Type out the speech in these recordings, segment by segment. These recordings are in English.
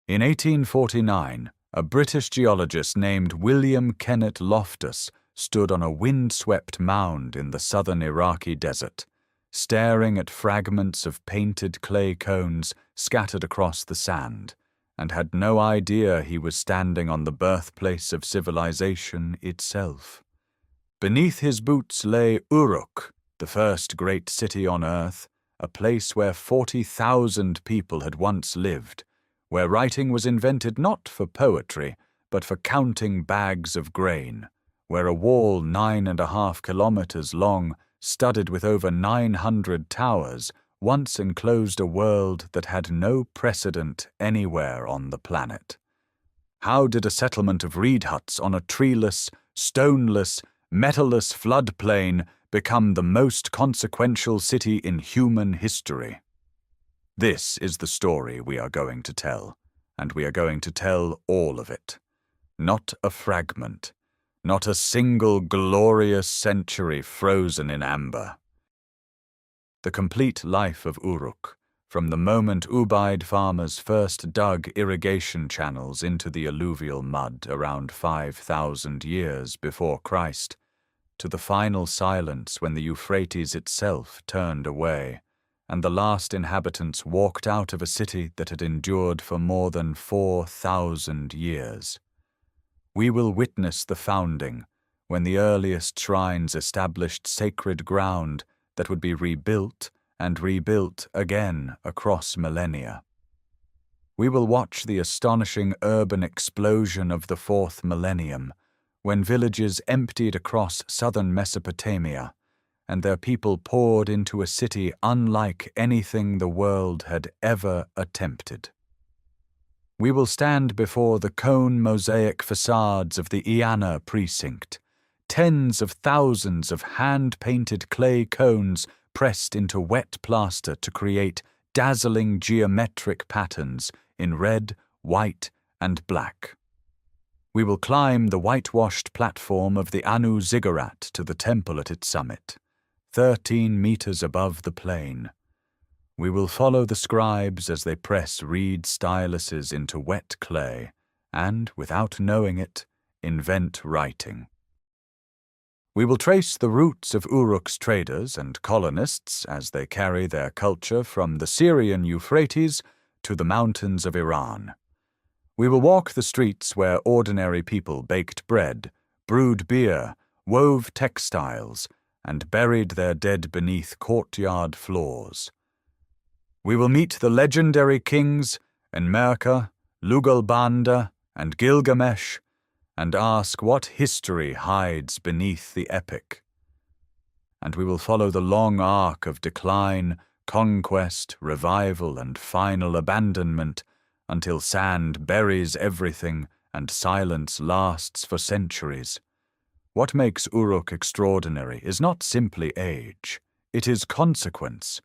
In 1849, a British geologist named William Kenneth Loftus stood on a wind-swept mound in the southern Iraqi desert, staring at fragments of painted clay cones scattered across the sand, and had no idea he was standing on the birthplace of civilization itself. Beneath his boots lay Uruk, the first great city on earth, a place where 40,000 people had once lived, where writing was invented not for poetry, but for counting bags of grain, where a wall 9.5 kilometers long, studded with over 900 towers, once enclosed a world that had no precedent anywhere on the planet. How did a settlement of reed huts on a treeless, stoneless, metalless floodplain become the most consequential city in human history? This is the story we are going to tell, and we are going to tell all of it. Not a fragment, not a single glorious century frozen in amber. The complete life of Uruk, from the moment Ubaid farmers first dug irrigation channels into the alluvial mud around 5,000 years before Christ, to the final silence when the Euphrates itself turned away, and the last inhabitants walked out of a city that had endured for more than 4,000 years. We will witness the founding, when the earliest shrines established sacred ground that would be rebuilt and rebuilt again across millennia. We will watch the astonishing urban explosion of the 4th millennium, when villages emptied across southern Mesopotamia, and their people poured into a city unlike anything the world had ever attempted. We will stand before the cone mosaic facades of the Iana precinct, tens of thousands of hand-painted clay cones pressed into wet plaster to create dazzling geometric patterns in red, white, and black. We will climb the whitewashed platform of the Anu Ziggurat to the temple at its summit, 13 meters above the plain. We will follow the scribes as they press reed styluses into wet clay and, without knowing it, invent writing. We will trace the routes of Uruk's traders and colonists as they carry their culture from the Syrian Euphrates to the mountains of Iran. We will walk the streets where ordinary people baked bread, brewed beer, wove textiles, and buried their dead beneath courtyard floors. We will meet the legendary kings Enmerkar, Lugalbanda, and Gilgamesh, and ask what history hides beneath the epic. And we will follow the long arc of decline, conquest, revival, and final abandonment until sand buries everything and silence lasts for centuries. What makes Uruk extraordinary is not simply age, it is consequence.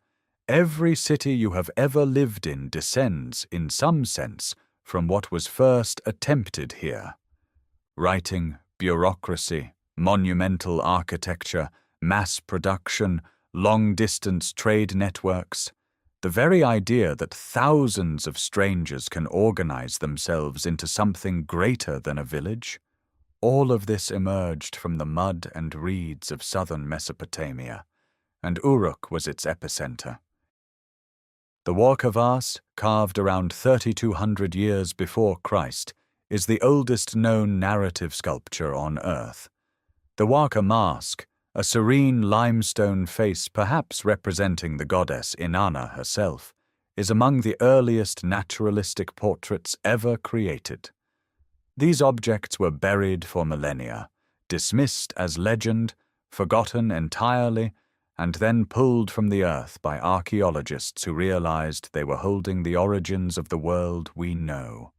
Every city you have ever lived in descends, in some sense, from what was first attempted here. Writing, bureaucracy, monumental architecture, mass production, long-distance trade networks. The very idea that thousands of strangers can organize themselves into something greater than a village, all of this emerged from the mud and reeds of southern Mesopotamia, and Uruk was its epicenter. The Warka-Vase, carved around 3,200 years before Christ, is the oldest known narrative sculpture on Earth. The Warka mask, a serene limestone face perhaps representing the goddess Inanna herself, is among the earliest naturalistic portraits ever created. These objects were buried for millennia, dismissed as legend, forgotten entirely, and then pulled from the earth by archaeologists who realized they were holding the origins of the world we know.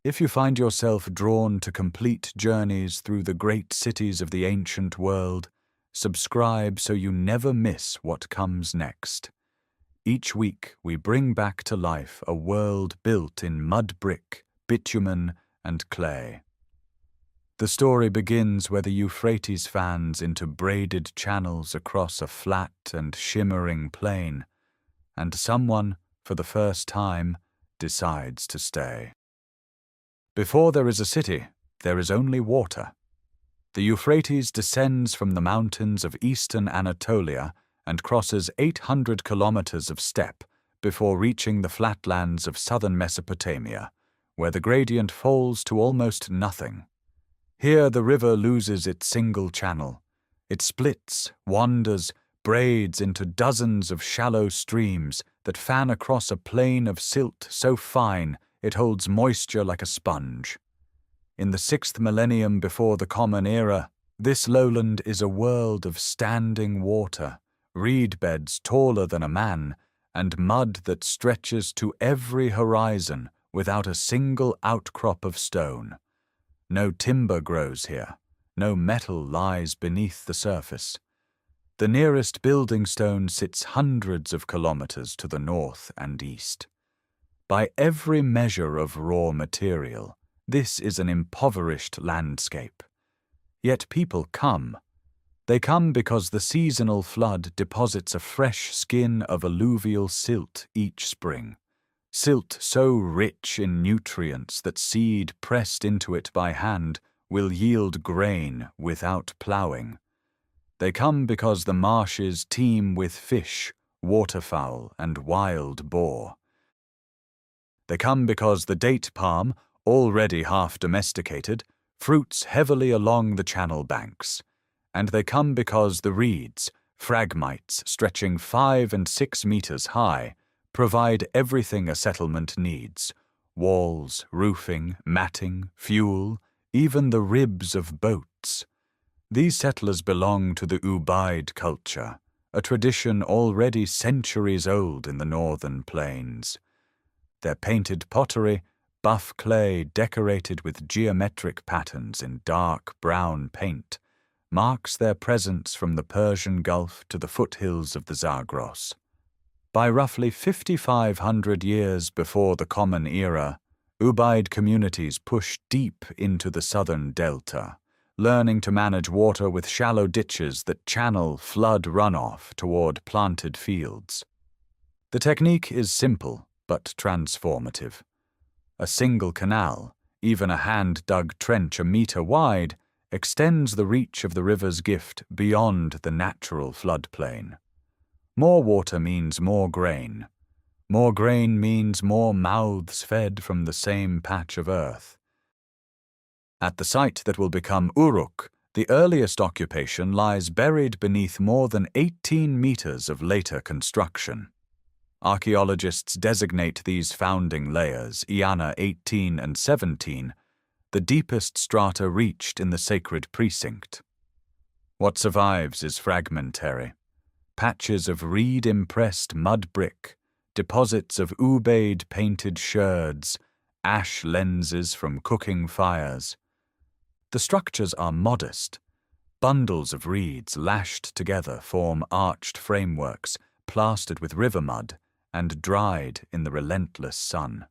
If you find yourself drawn to complete journeys through the great cities of the ancient world, subscribe so you never miss what comes next. Each week we bring back to life a world built in mud brick, bitumen, and clay. The story begins where the Euphrates fans into braided channels across a flat and shimmering plain, and someone, for the first time, decides to stay. Before there is a city, there is only water. The Euphrates descends from the mountains of eastern Anatolia and crosses 800 kilometers of steppe before reaching the flatlands of southern Mesopotamia, where the gradient falls to almost nothing. Here the river loses its single channel. It splits, wanders, braids into dozens of shallow streams that fan across a plain of silt so fine it holds moisture like a sponge. In the 6th millennium before the Common Era, this lowland is a world of standing water, reed beds taller than a man, and mud that stretches to every horizon without a single outcrop of stone. No timber grows here, no metal lies beneath the surface. The nearest building stone sits hundreds of kilometers to the north and east. By every measure of raw material, this is an impoverished landscape. Yet people come. They come because the seasonal flood deposits a fresh skin of alluvial silt each spring. Silt so rich in nutrients that seed pressed into it by hand will yield grain without ploughing. They come because the marshes teem with fish, waterfowl, and wild boar. They come because the date palm, already half domesticated, fruits heavily along the channel banks. And they come because the reeds, phragmites stretching 5 and 6 meters high, provide everything a settlement needs: walls, roofing, matting, fuel, even the ribs of boats. These settlers belong to the Ubaid culture, a tradition already centuries old in the northern plains. Their painted pottery, buff clay decorated with geometric patterns in dark brown paint, marks their presence from the Persian Gulf to the foothills of the Zagros. By roughly 5,500 years before the Common Era, Ubaid communities pushed deep into the southern delta, learning to manage water with shallow ditches that channel flood runoff toward planted fields. The technique is simple but transformative. A single canal, even a hand-dug trench a meter wide, extends the reach of the river's gift beyond the natural floodplain. More water means more grain. More grain means more mouths fed from the same patch of earth. At the site that will become Uruk, the earliest occupation lies buried beneath more than 18 meters of later construction. Archaeologists designate these founding layers, Iana 18 and 17, the deepest strata reached in the sacred precinct. What survives is fragmentary. Patches of reed-impressed mud brick, deposits of Ubaid painted sherds, ash lenses from cooking fires. The structures are modest. Bundles of reeds lashed together form arched frameworks, plastered with river mud and dried in the relentless sun.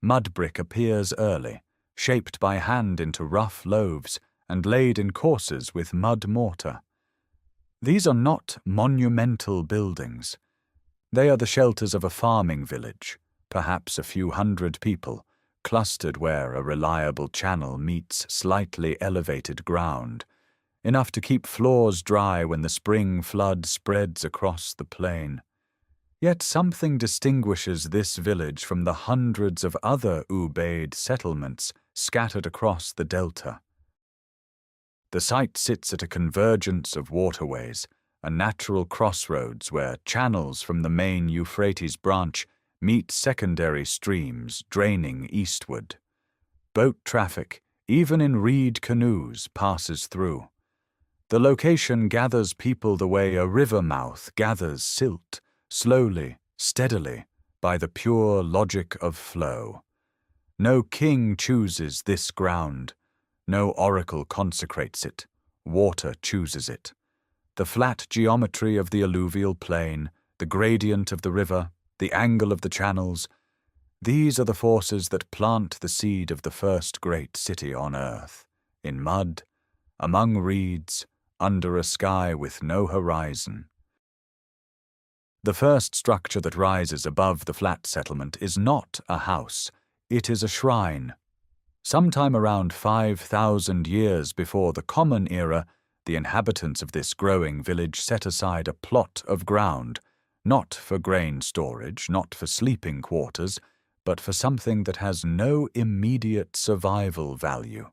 Mud brick appears early, shaped by hand into rough loaves and laid in courses with mud mortar. These are not monumental buildings. They are the shelters of a farming village, perhaps a few hundred people, clustered where a reliable channel meets slightly elevated ground, enough to keep floors dry when the spring flood spreads across the plain. Yet something distinguishes this village from the hundreds of other Ubaid settlements scattered across the delta. The site sits at a convergence of waterways, a natural crossroads where channels from the main Euphrates branch meet secondary streams draining eastward. Boat traffic, even in reed canoes, passes through. The location gathers people the way a river mouth gathers silt, slowly, steadily, by the pure logic of flow. No king chooses this ground. No oracle consecrates it. Water chooses it. The flat geometry of the alluvial plain, the gradient of the river, the angle of the channels, these are the forces that plant the seed of the first great city on earth, in mud, among reeds, under a sky with no horizon. The first structure that rises above the flat settlement is not a house, it is a shrine. Sometime around 5,000 years before the Common Era, the inhabitants of this growing village set aside a plot of ground, not for grain storage, not for sleeping quarters, but for something that has no immediate survival value.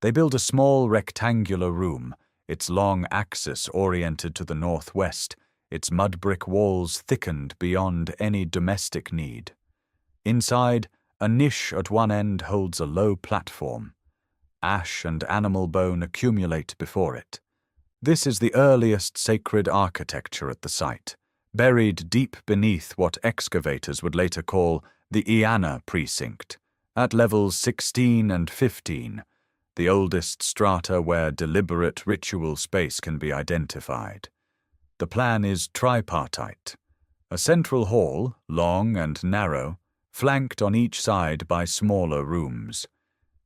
They build a small rectangular room, its long axis oriented to the northwest, its mud brick walls thickened beyond any domestic need. Inside, a niche at one end holds a low platform. Ash and animal bone accumulate before it. This is the earliest sacred architecture at the site, buried deep beneath what excavators would later call the Anu precinct, at levels 16 and 15, the oldest strata where deliberate ritual space can be identified. The plan is tripartite. A central hall, long and narrow, flanked on each side by smaller rooms.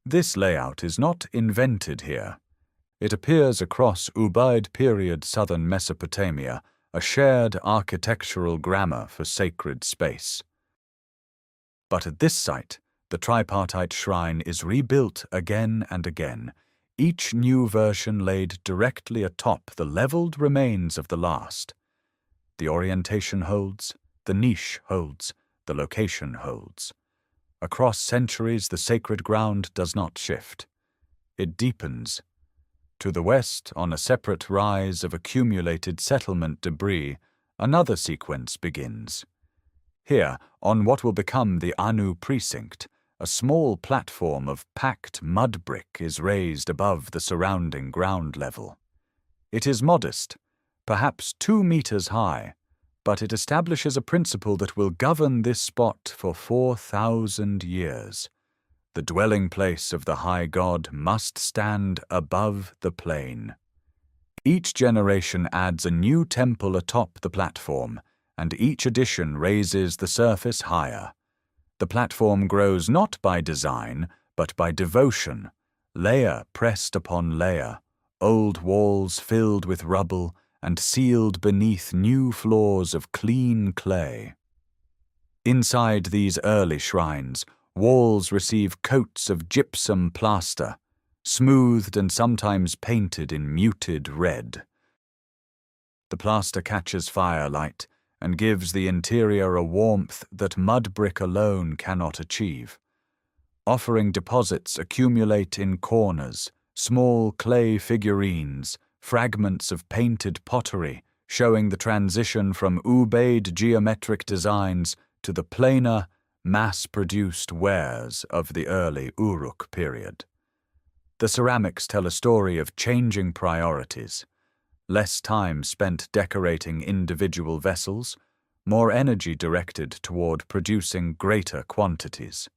This layout is not invented here. It appears across Ubaid period southern Mesopotamia, a shared architectural grammar for sacred space. But at this site, the tripartite shrine is rebuilt again and again, each new version laid directly atop the leveled remains of the last. The orientation holds, the niche holds, the location holds. Across centuries, the sacred ground does not shift. It deepens. To the west, on a separate rise of accumulated settlement debris, another sequence begins. Here, on what will become the Anu precinct, a small platform of packed mud brick is raised above the surrounding ground level. It is modest, perhaps 2 meters high, but it establishes a principle that will govern this spot for 4,000 years. The dwelling place of the high god must stand above the plain. Each generation adds a new temple atop the platform, and each addition raises the surface higher. The platform grows not by design, but by devotion, layer pressed upon layer, old walls filled with rubble, and sealed beneath new floors of clean clay. Inside these early shrines, walls receive coats of gypsum plaster, smoothed and sometimes painted in muted red. The plaster catches firelight and gives the interior a warmth that mud brick alone cannot achieve. Offering deposits accumulate in corners, small clay figurines, fragments of painted pottery showing the transition from Ubaid geometric designs to the plainer, mass-produced wares of the early Uruk period. The ceramics tell a story of changing priorities. Less time spent decorating individual vessels, more energy directed toward producing greater quantities.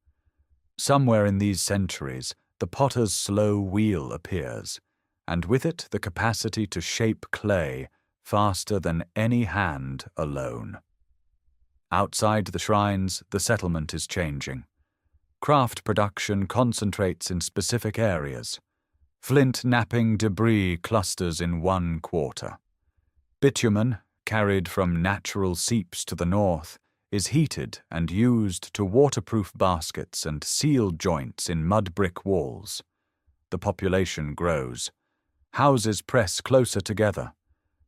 Somewhere in these centuries, the potter's slow wheel appears, and with it the capacity to shape clay faster than any hand alone. Outside the shrines, the settlement is changing. Craft production concentrates in specific areas. Flint-napping debris clusters in one quarter. Bitumen, carried from natural seeps to the north, is heated and used to waterproof baskets and seal joints in mud brick walls. The population grows. Houses press closer together.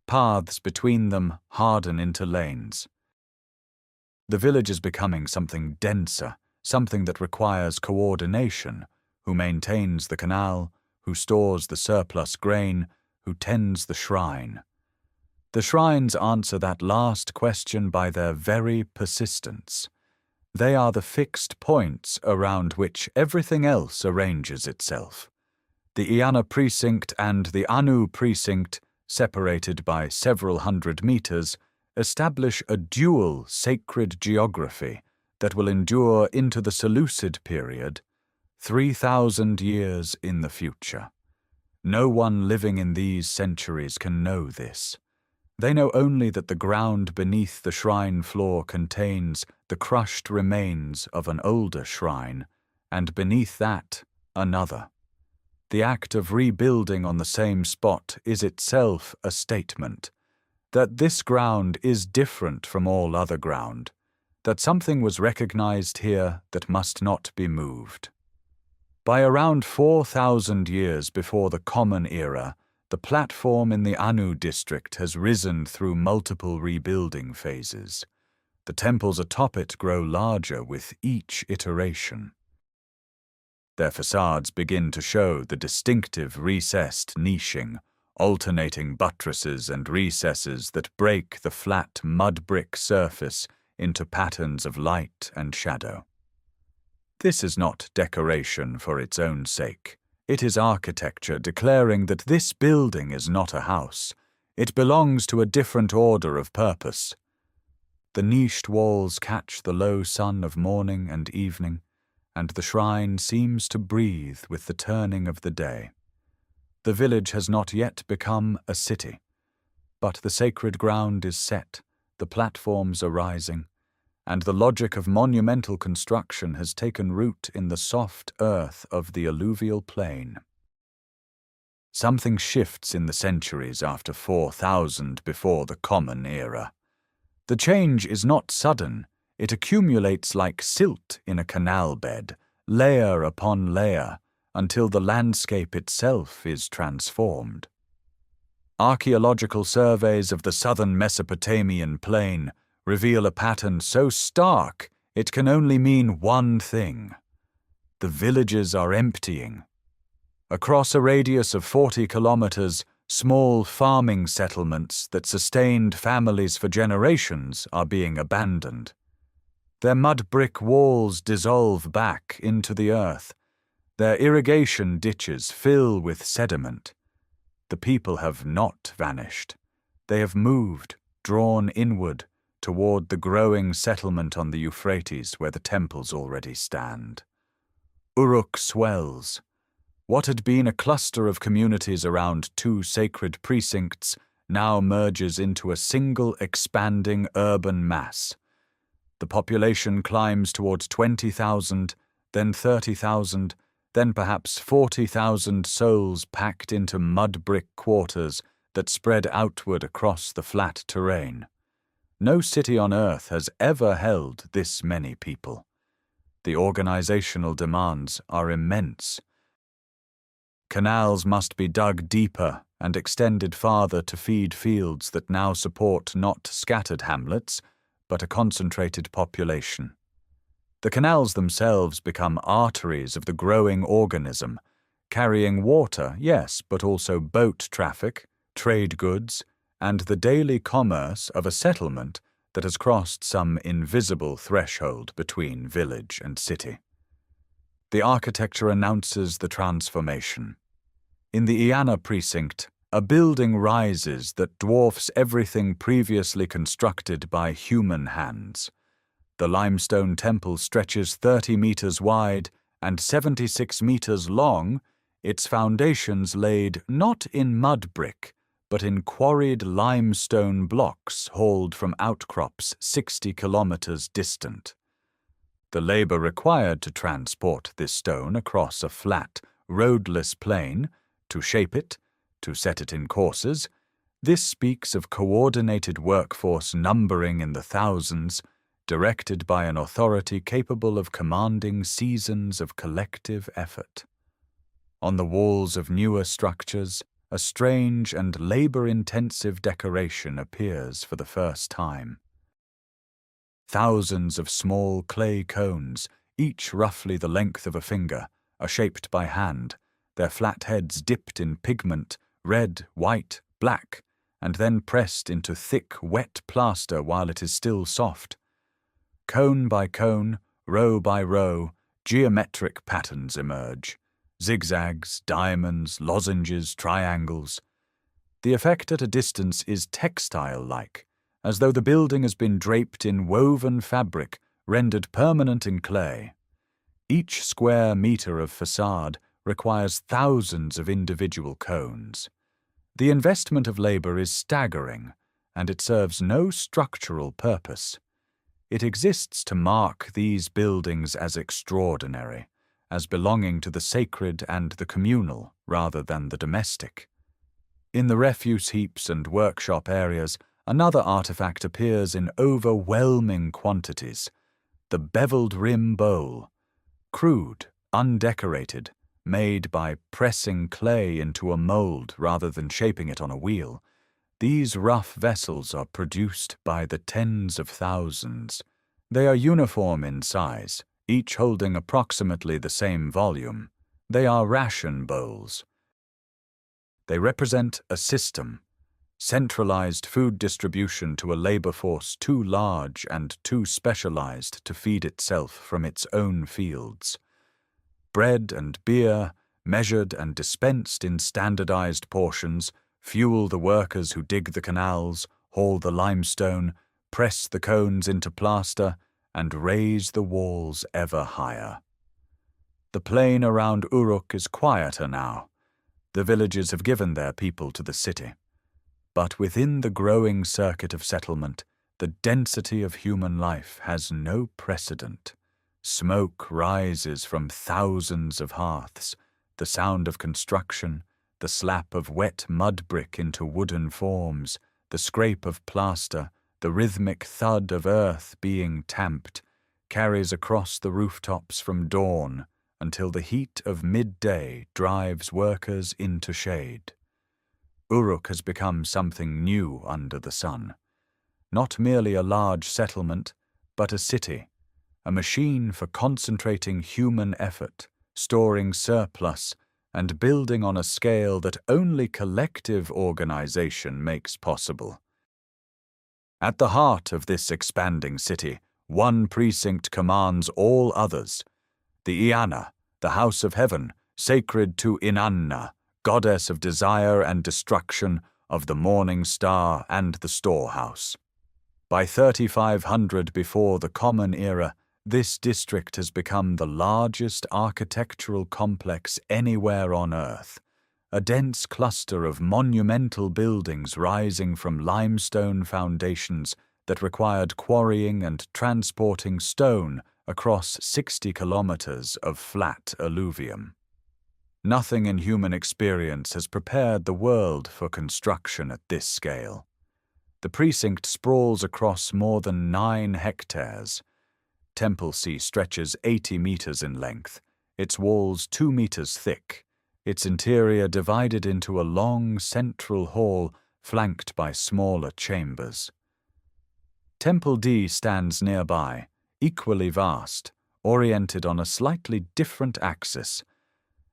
Paths between them harden into lanes. The village is becoming something denser, something that requires coordination, who maintains the canal, who stores the surplus grain, who tends the shrine. The shrines answer that last question by their very persistence. They are the fixed points around which everything else arranges itself. The Anu precinct and the Anu precinct, separated by several hundred meters, establish a dual sacred geography that will endure into the Seleucid period, 3,000 years in the future. No one living in these centuries can know this. They know only that the ground beneath the shrine floor contains the crushed remains of an older shrine, and beneath that, another. The act of rebuilding on the same spot is itself a statement that this ground is different from all other ground, that something was recognized here that must not be moved. By around 4,000 years before the Common Era, the platform in the Anu district has risen through multiple rebuilding phases. The temples atop it grow larger with each iteration. Their facades begin to show the distinctive recessed niching, alternating buttresses and recesses that break the flat mud brick surface into patterns of light and shadow. This is not decoration for its own sake. It is architecture declaring that this building is not a house. It belongs to a different order of purpose. The niched walls catch the low sun of morning and evening, and the shrine seems to breathe with the turning of the day. The village has not yet become a city, but the sacred ground is set, the platforms are rising, and the logic of monumental construction has taken root in the soft earth of the alluvial plain. Something shifts in the centuries after 4,000 before the Common Era. The change is not sudden, it accumulates like silt in a canal bed, layer upon layer, until the landscape itself is transformed. Archaeological surveys of the southern Mesopotamian plain reveal a pattern so stark it can only mean one thing. The villages are emptying. Across a radius of 40 kilometers, small farming settlements that sustained families for generations are being abandoned. Their mud brick walls dissolve back into the earth. Their irrigation ditches fill with sediment. The people have not vanished. They have moved, drawn inward, toward the growing settlement on the Euphrates where the temples already stand. Uruk swells. What had been a cluster of communities around two sacred precincts now merges into a single expanding urban mass. The population climbs towards 20,000, then 30,000, then perhaps 40,000 souls packed into mud brick quarters that spread outward across the flat terrain. No city on earth has ever held this many people. The organizational demands are immense. Canals must be dug deeper and extended farther to feed fields that now support not scattered hamlets, but a concentrated population. The canals themselves become arteries of the growing organism, carrying water, yes, but also boat traffic, trade goods, and the daily commerce of a settlement that has crossed some invisible threshold between village and city. The architecture announces the transformation. In the Iana precinct, a building rises that dwarfs everything previously constructed by human hands. The limestone temple stretches 30 meters wide and 76 meters long, its foundations laid not in mud brick, but in quarried limestone blocks hauled from outcrops 60 kilometers distant. The labor required to transport this stone across a flat, roadless plain, to shape it, to set it in courses, this speaks of coordinated workforce numbering in the thousands, directed by an authority capable of commanding seasons of collective effort. On the walls of newer structures, a strange and labor-intensive decoration appears for the first time. Thousands of small clay cones, each roughly the length of a finger, are shaped by hand, their flat heads dipped in pigment, red, white, black, and then pressed into thick, wet plaster while it is still soft. Cone by cone, row by row, geometric patterns emerge. Zigzags, diamonds, lozenges, triangles. The effect at a distance is textile-like, as though the building has been draped in woven fabric rendered permanent in clay. Each square meter of facade requires thousands of individual cones. The investment of labor is staggering, and it serves no structural purpose. It exists to mark these buildings as extraordinary, as belonging to the sacred and the communal rather than the domestic. In the refuse heaps and workshop areas, another artifact appears in overwhelming quantities: the beveled rim bowl. Crude, undecorated, made by pressing clay into a mold rather than shaping it on a wheel. These rough vessels are produced by the tens of thousands. They are uniform in size, each holding approximately the same volume. They are ration bowls. They represent a system, centralized food distribution to a labor force too large and too specialized to feed itself from its own fields. Bread and beer, measured and dispensed in standardized portions, fuel the workers who dig the canals, haul the limestone, press the cones into plaster, and raise the walls ever higher. The plain around Uruk is quieter now. The villages have given their people to the city. But within the growing circuit of settlement, the density of human life has no precedent. Smoke rises from thousands of hearths, the sound of construction, the slap of wet mud brick into wooden forms, the scrape of plaster, the rhythmic thud of earth being tamped, carries across the rooftops from dawn until the heat of midday drives workers into shade. Uruk has become something new under the sun. Not merely a large settlement, but a city, a machine for concentrating human effort, storing surplus, and building on a scale that only collective organization makes possible. At the heart of this expanding city, one precinct commands all others. The Iana, the house of heaven, sacred to Inanna, goddess of desire and destruction, of the morning star and the storehouse. By 3500 before the Common Era, this district has become the largest architectural complex anywhere on Earth, a dense cluster of monumental buildings rising from limestone foundations that required quarrying and transporting stone across 60 kilometers of flat alluvium. Nothing in human experience has prepared the world for construction at this scale. The precinct sprawls across more than 9 hectares. Temple Sea stretches 80 meters in length, its walls 2 meters thick, its interior divided into a long central hall flanked by smaller chambers. Temple D stands nearby, equally vast, oriented on a slightly different axis,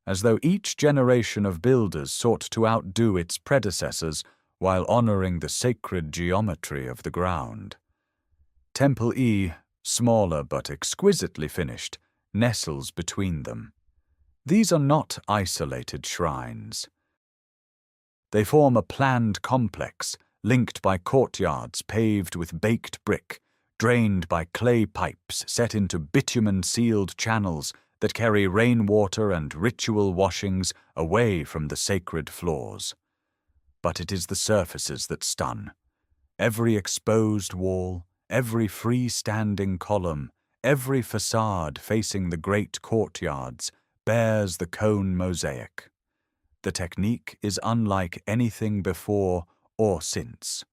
as though each generation of builders sought to outdo its predecessors while honoring the sacred geometry of the ground. Temple E, smaller but exquisitely finished, nestles between them. These are not isolated shrines. They form a planned complex, linked by courtyards paved with baked brick, drained by clay pipes set into bitumen-sealed channels that carry rainwater and ritual washings away from the sacred floors. But it is the surfaces that stun. Every exposed wall, every free-standing column, every facade facing the great courtyards bears the cone mosaic. The technique is unlike anything before or since.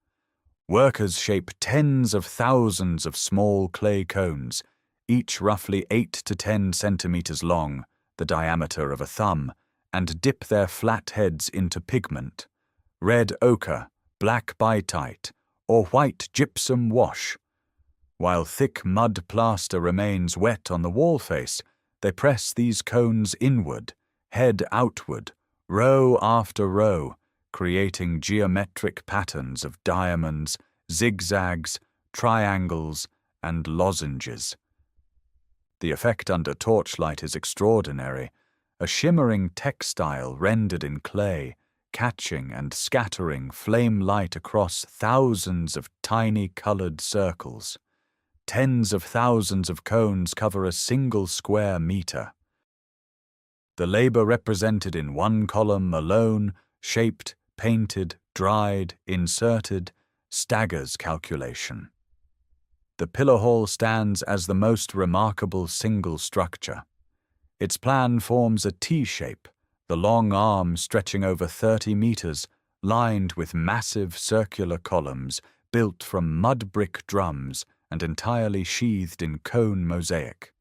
Workers shape tens of thousands of small clay cones, each roughly 8 to 10 centimeters long, the diameter of a thumb, and dip their flat heads into pigment, red ochre, black biotite, or white gypsum wash. While thick mud plaster remains wet on the wall face, they press these cones inward, head outward, row after row, creating geometric patterns of diamonds, zigzags, triangles, and lozenges. The effect under torchlight is extraordinary, a shimmering textile rendered in clay, catching and scattering flame light across thousands of tiny colored circles. Tens of thousands of cones cover a single square meter. The labor represented in one column alone, shaped, painted, dried, inserted, staggers calculation. The pillar hall stands as the most remarkable single structure. Its plan forms a T-shape, the long arm stretching over 30 meters, lined with massive circular columns built from mud brick drums and entirely sheathed in cone mosaic.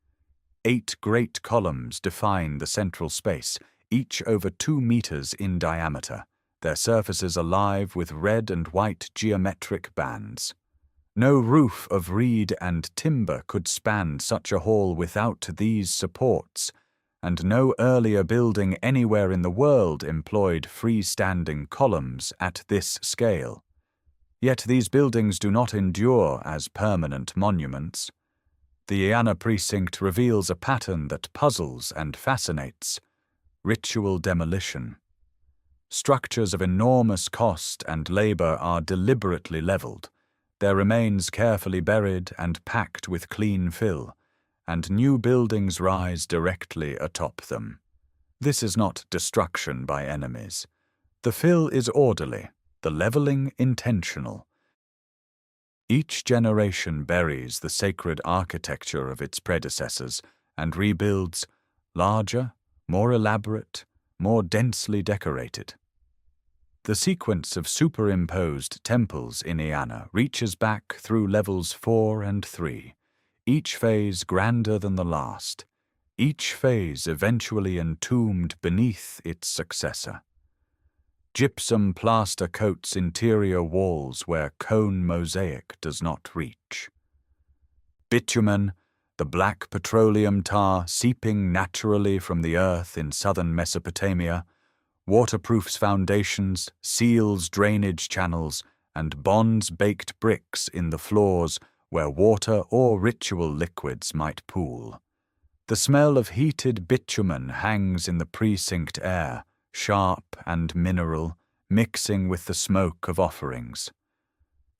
8 great columns define the central space, each over 2 meters in diameter, their surfaces alive with red and white geometric bands. No roof of reed and timber could span such a hall without these supports, and no earlier building anywhere in the world employed freestanding columns at this scale. Yet these buildings do not endure as permanent monuments. The Iana precinct reveals a pattern that puzzles and fascinates: ritual demolition. Structures of enormous cost and labor are deliberately leveled, their remains carefully buried and packed with clean fill, and new buildings rise directly atop them. This is not destruction by enemies. The fill is orderly, the leveling intentional. Each generation buries the sacred architecture of its predecessors and rebuilds larger, more elaborate, more densely decorated. The sequence of superimposed temples in Iana reaches back through levels 4 and 3, each phase grander than the last, each phase eventually entombed beneath its successor. Gypsum plaster coats interior walls where cone mosaic does not reach. Bitumen, the black petroleum tar seeping naturally from the earth in southern Mesopotamia, waterproofs foundations, seals drainage channels, and bonds baked bricks in the floors where water or ritual liquids might pool. The smell of heated bitumen hangs in the precinct air, sharp and mineral, mixing with the smoke of offerings.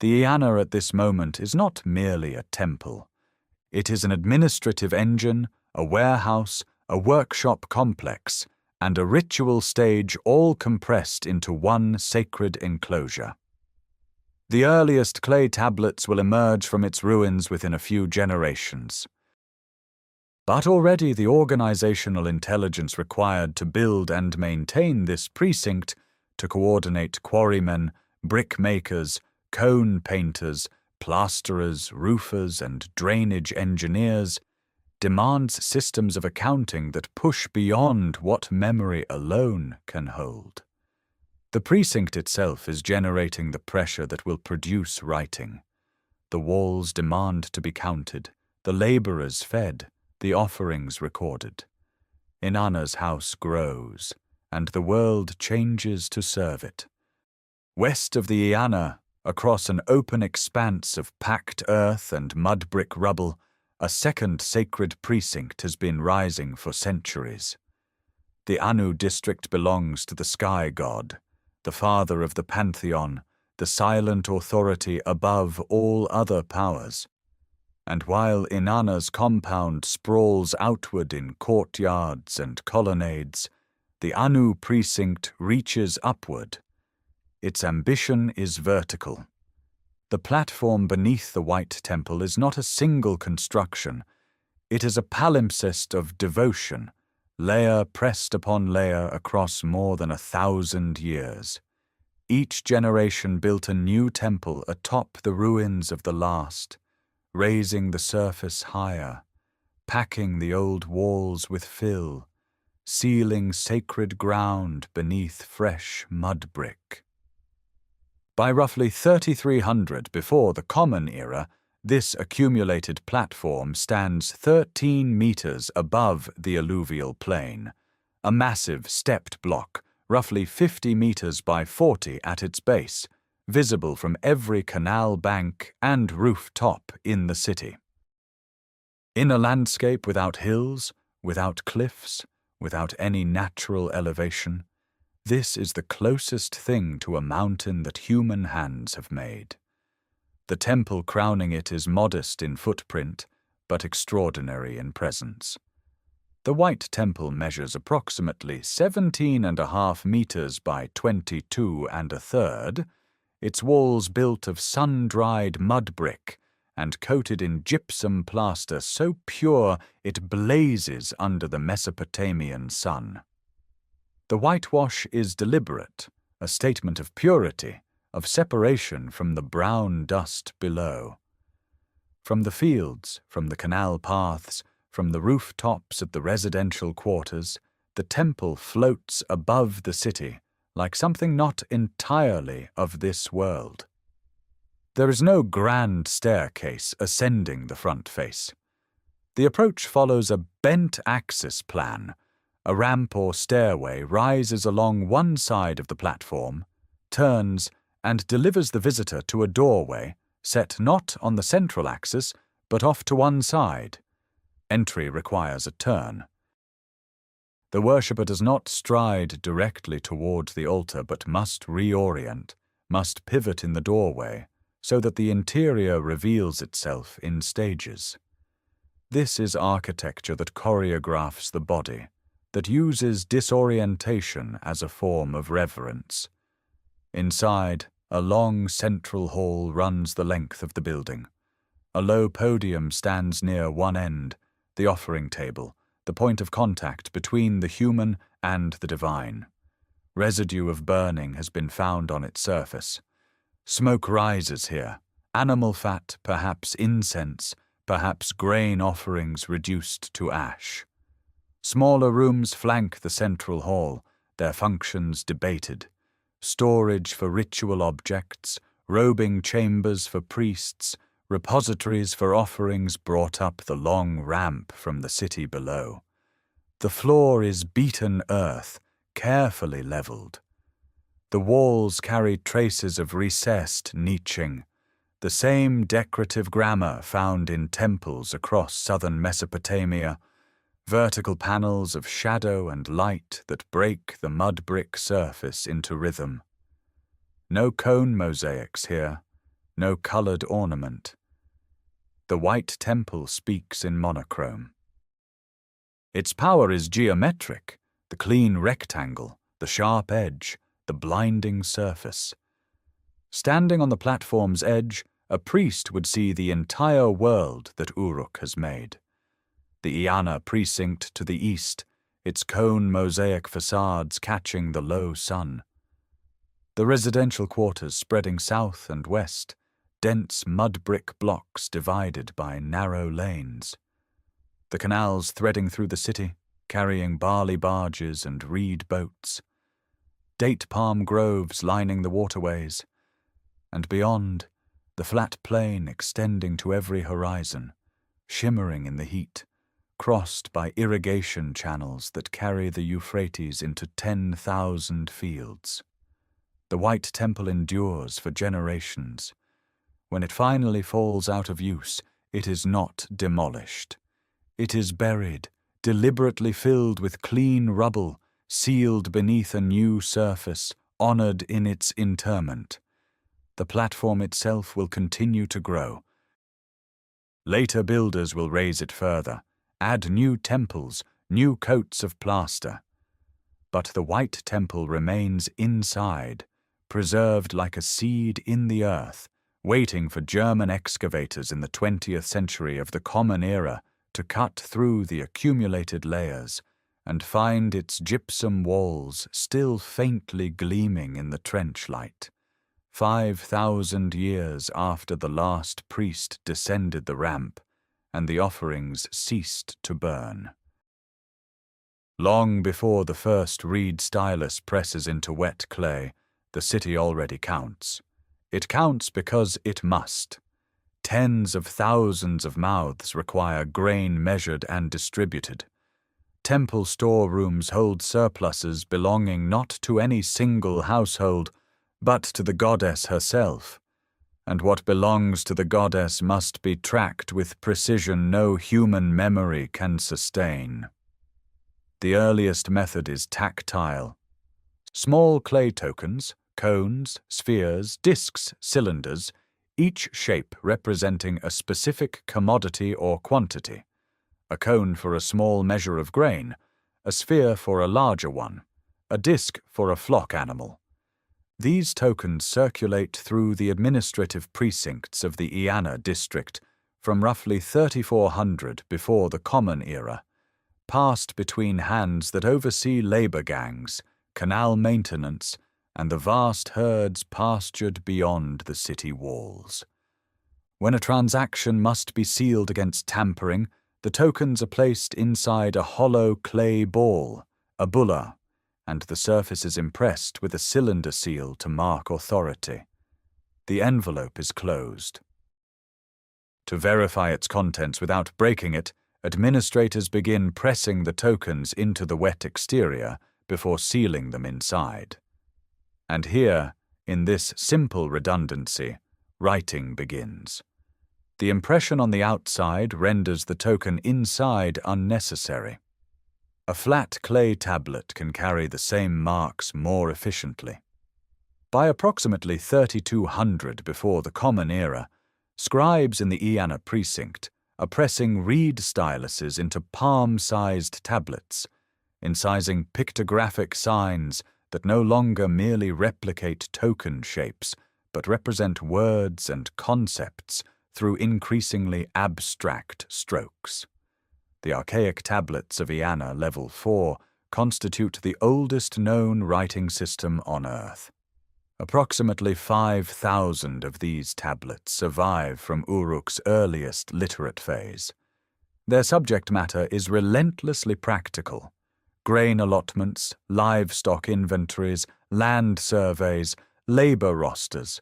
The Iana at this moment is not merely a temple. It is an administrative engine, a warehouse, a workshop complex, and a ritual stage all compressed into one sacred enclosure. The earliest clay tablets will emerge from its ruins within a few generations. But already the organizational intelligence required to build and maintain this precinct, to coordinate quarrymen, brick makers, cone painters, plasterers, roofers, and drainage engineers, demands systems of accounting that push beyond what memory alone can hold. The precinct itself is generating the pressure that will produce writing. The walls demand to be counted, the laborers fed, the offerings recorded. Inanna's house grows, and the world changes to serve it. West of the Iana, across an open expanse of packed earth and mud brick rubble, a second sacred precinct has been rising for centuries. The Anu district belongs to the sky god, the father of the pantheon, the silent authority above all other powers. And while Inanna's compound sprawls outward in courtyards and colonnades, the Anu precinct reaches upward. Its ambition is vertical. The platform beneath the White Temple is not a single construction. It is a palimpsest of devotion, layer pressed upon layer across more than 1,000 years. Each generation built a new temple atop the ruins of the last, raising the surface higher, packing the old walls with fill, sealing sacred ground beneath fresh mud brick. By roughly 3300 before the Common Era, this accumulated platform stands 13 meters above the alluvial plain, a massive stepped block, roughly 50 meters by 40 at its base, visible from every canal bank and rooftop in the city. In a landscape without hills, without cliffs, without any natural elevation, this is the closest thing to a mountain that human hands have made. The temple crowning it is modest in footprint, but extraordinary in presence. The White Temple measures approximately 17.5 meters by 22 1/3, its walls built of sun-dried mud brick and coated in gypsum plaster so pure it blazes under the Mesopotamian sun. The whitewash is deliberate, a statement of purity, of separation from the brown dust below. From the fields, from the canal paths, From the rooftops of the residential quarters, the temple floats above the city like something not entirely of this world. There is no grand staircase ascending the front face. The approach follows a bent axis plan. A ramp or stairway rises along one side of the platform, turns, and delivers the visitor to a doorway set not on the central axis, but off to one side. Entry requires a turn. The worshipper does not stride directly towards the altar, but must reorient, must pivot in the doorway, so that the interior reveals itself in stages. This is architecture that choreographs the body, that uses disorientation as a form of reverence. Inside, a long central hall runs the length of the building. A low podium stands near one end, the offering table, the point of contact between the human and the divine. Residue of burning has been found on its surface. Smoke rises here, animal fat, perhaps incense, perhaps grain offerings reduced to ash. Smaller rooms flank the central hall, their functions debated. Storage for ritual objects, robing chambers for priests, repositories for offerings brought up the long ramp from the city below. The floor is beaten earth, carefully leveled. The walls carry traces of recessed niching, the same decorative grammar found in temples across southern Mesopotamia, vertical panels of shadow and light that break the mud brick surface into rhythm. No cone mosaics here, no colored ornament. The white temple speaks in monochrome. Its power is geometric, the clean rectangle, the sharp edge, the blinding surface. Standing on the platform's edge, a priest would see the entire world that Uruk has made. The Iana precinct to the east, its cone mosaic facades catching the low sun. The residential quarters spreading south and west, dense mud brick blocks divided by narrow lanes. The canals threading through the city, carrying barley barges and reed boats. Date palm groves lining the waterways. And beyond, the flat plain extending to every horizon, shimmering in the heat, crossed by irrigation channels that carry the Euphrates into 10,000 fields. The white temple endures for generations. When it finally falls out of use, it is not demolished. It is buried, deliberately filled with clean rubble, sealed beneath a new surface, honored in its interment. The platform itself will continue to grow. Later builders will raise it further, add new temples, new coats of plaster. But the white temple remains inside, preserved like a seed in the earth, waiting for German excavators in the 20th century of the Common Era to cut through the accumulated layers and find its gypsum walls still faintly gleaming in the trench light, 5,000 years after the last priest descended the ramp and the offerings ceased to burn. Long before the first reed stylus presses into wet clay, the city already counts. It counts because it must. Tens of thousands of mouths require grain measured and distributed. Temple storerooms hold surpluses belonging not to any single household, but to the goddess herself. And what belongs to the goddess must be tracked with precision no human memory can sustain. The earliest method is tactile. Small clay tokens, cones, spheres, discs, cylinders, each shape representing a specific commodity or quantity. A cone for a small measure of grain, a sphere for a larger one, a disc for a flock animal. These tokens circulate through the administrative precincts of the Iana district from roughly 3400 before the Common Era, passed between hands that oversee labor gangs, canal maintenance, and the vast herds pastured beyond the city walls. When a transaction must be sealed against tampering, The tokens are placed inside a hollow clay ball, a bulla, and the surface is impressed with a cylinder seal to mark authority. The envelope is closed. To verify its contents without breaking it, administrators begin pressing the tokens into the wet exterior before sealing them inside. And here, in this simple redundancy, writing begins. The impression on the outside renders the token inside unnecessary. A flat clay tablet can carry the same marks more efficiently. By approximately 3200 before the Common Era, scribes in the Iana precinct are pressing reed styluses into palm-sized tablets, incising pictographic signs that no longer merely replicate token shapes, but represent words and concepts through increasingly abstract strokes. The archaic tablets of Iana Level 4 constitute the oldest known writing system on Earth. Approximately 5,000 of these tablets survive from Uruk's earliest literate phase. Their subject matter is relentlessly practical. Grain allotments, livestock inventories, land surveys, labor rosters.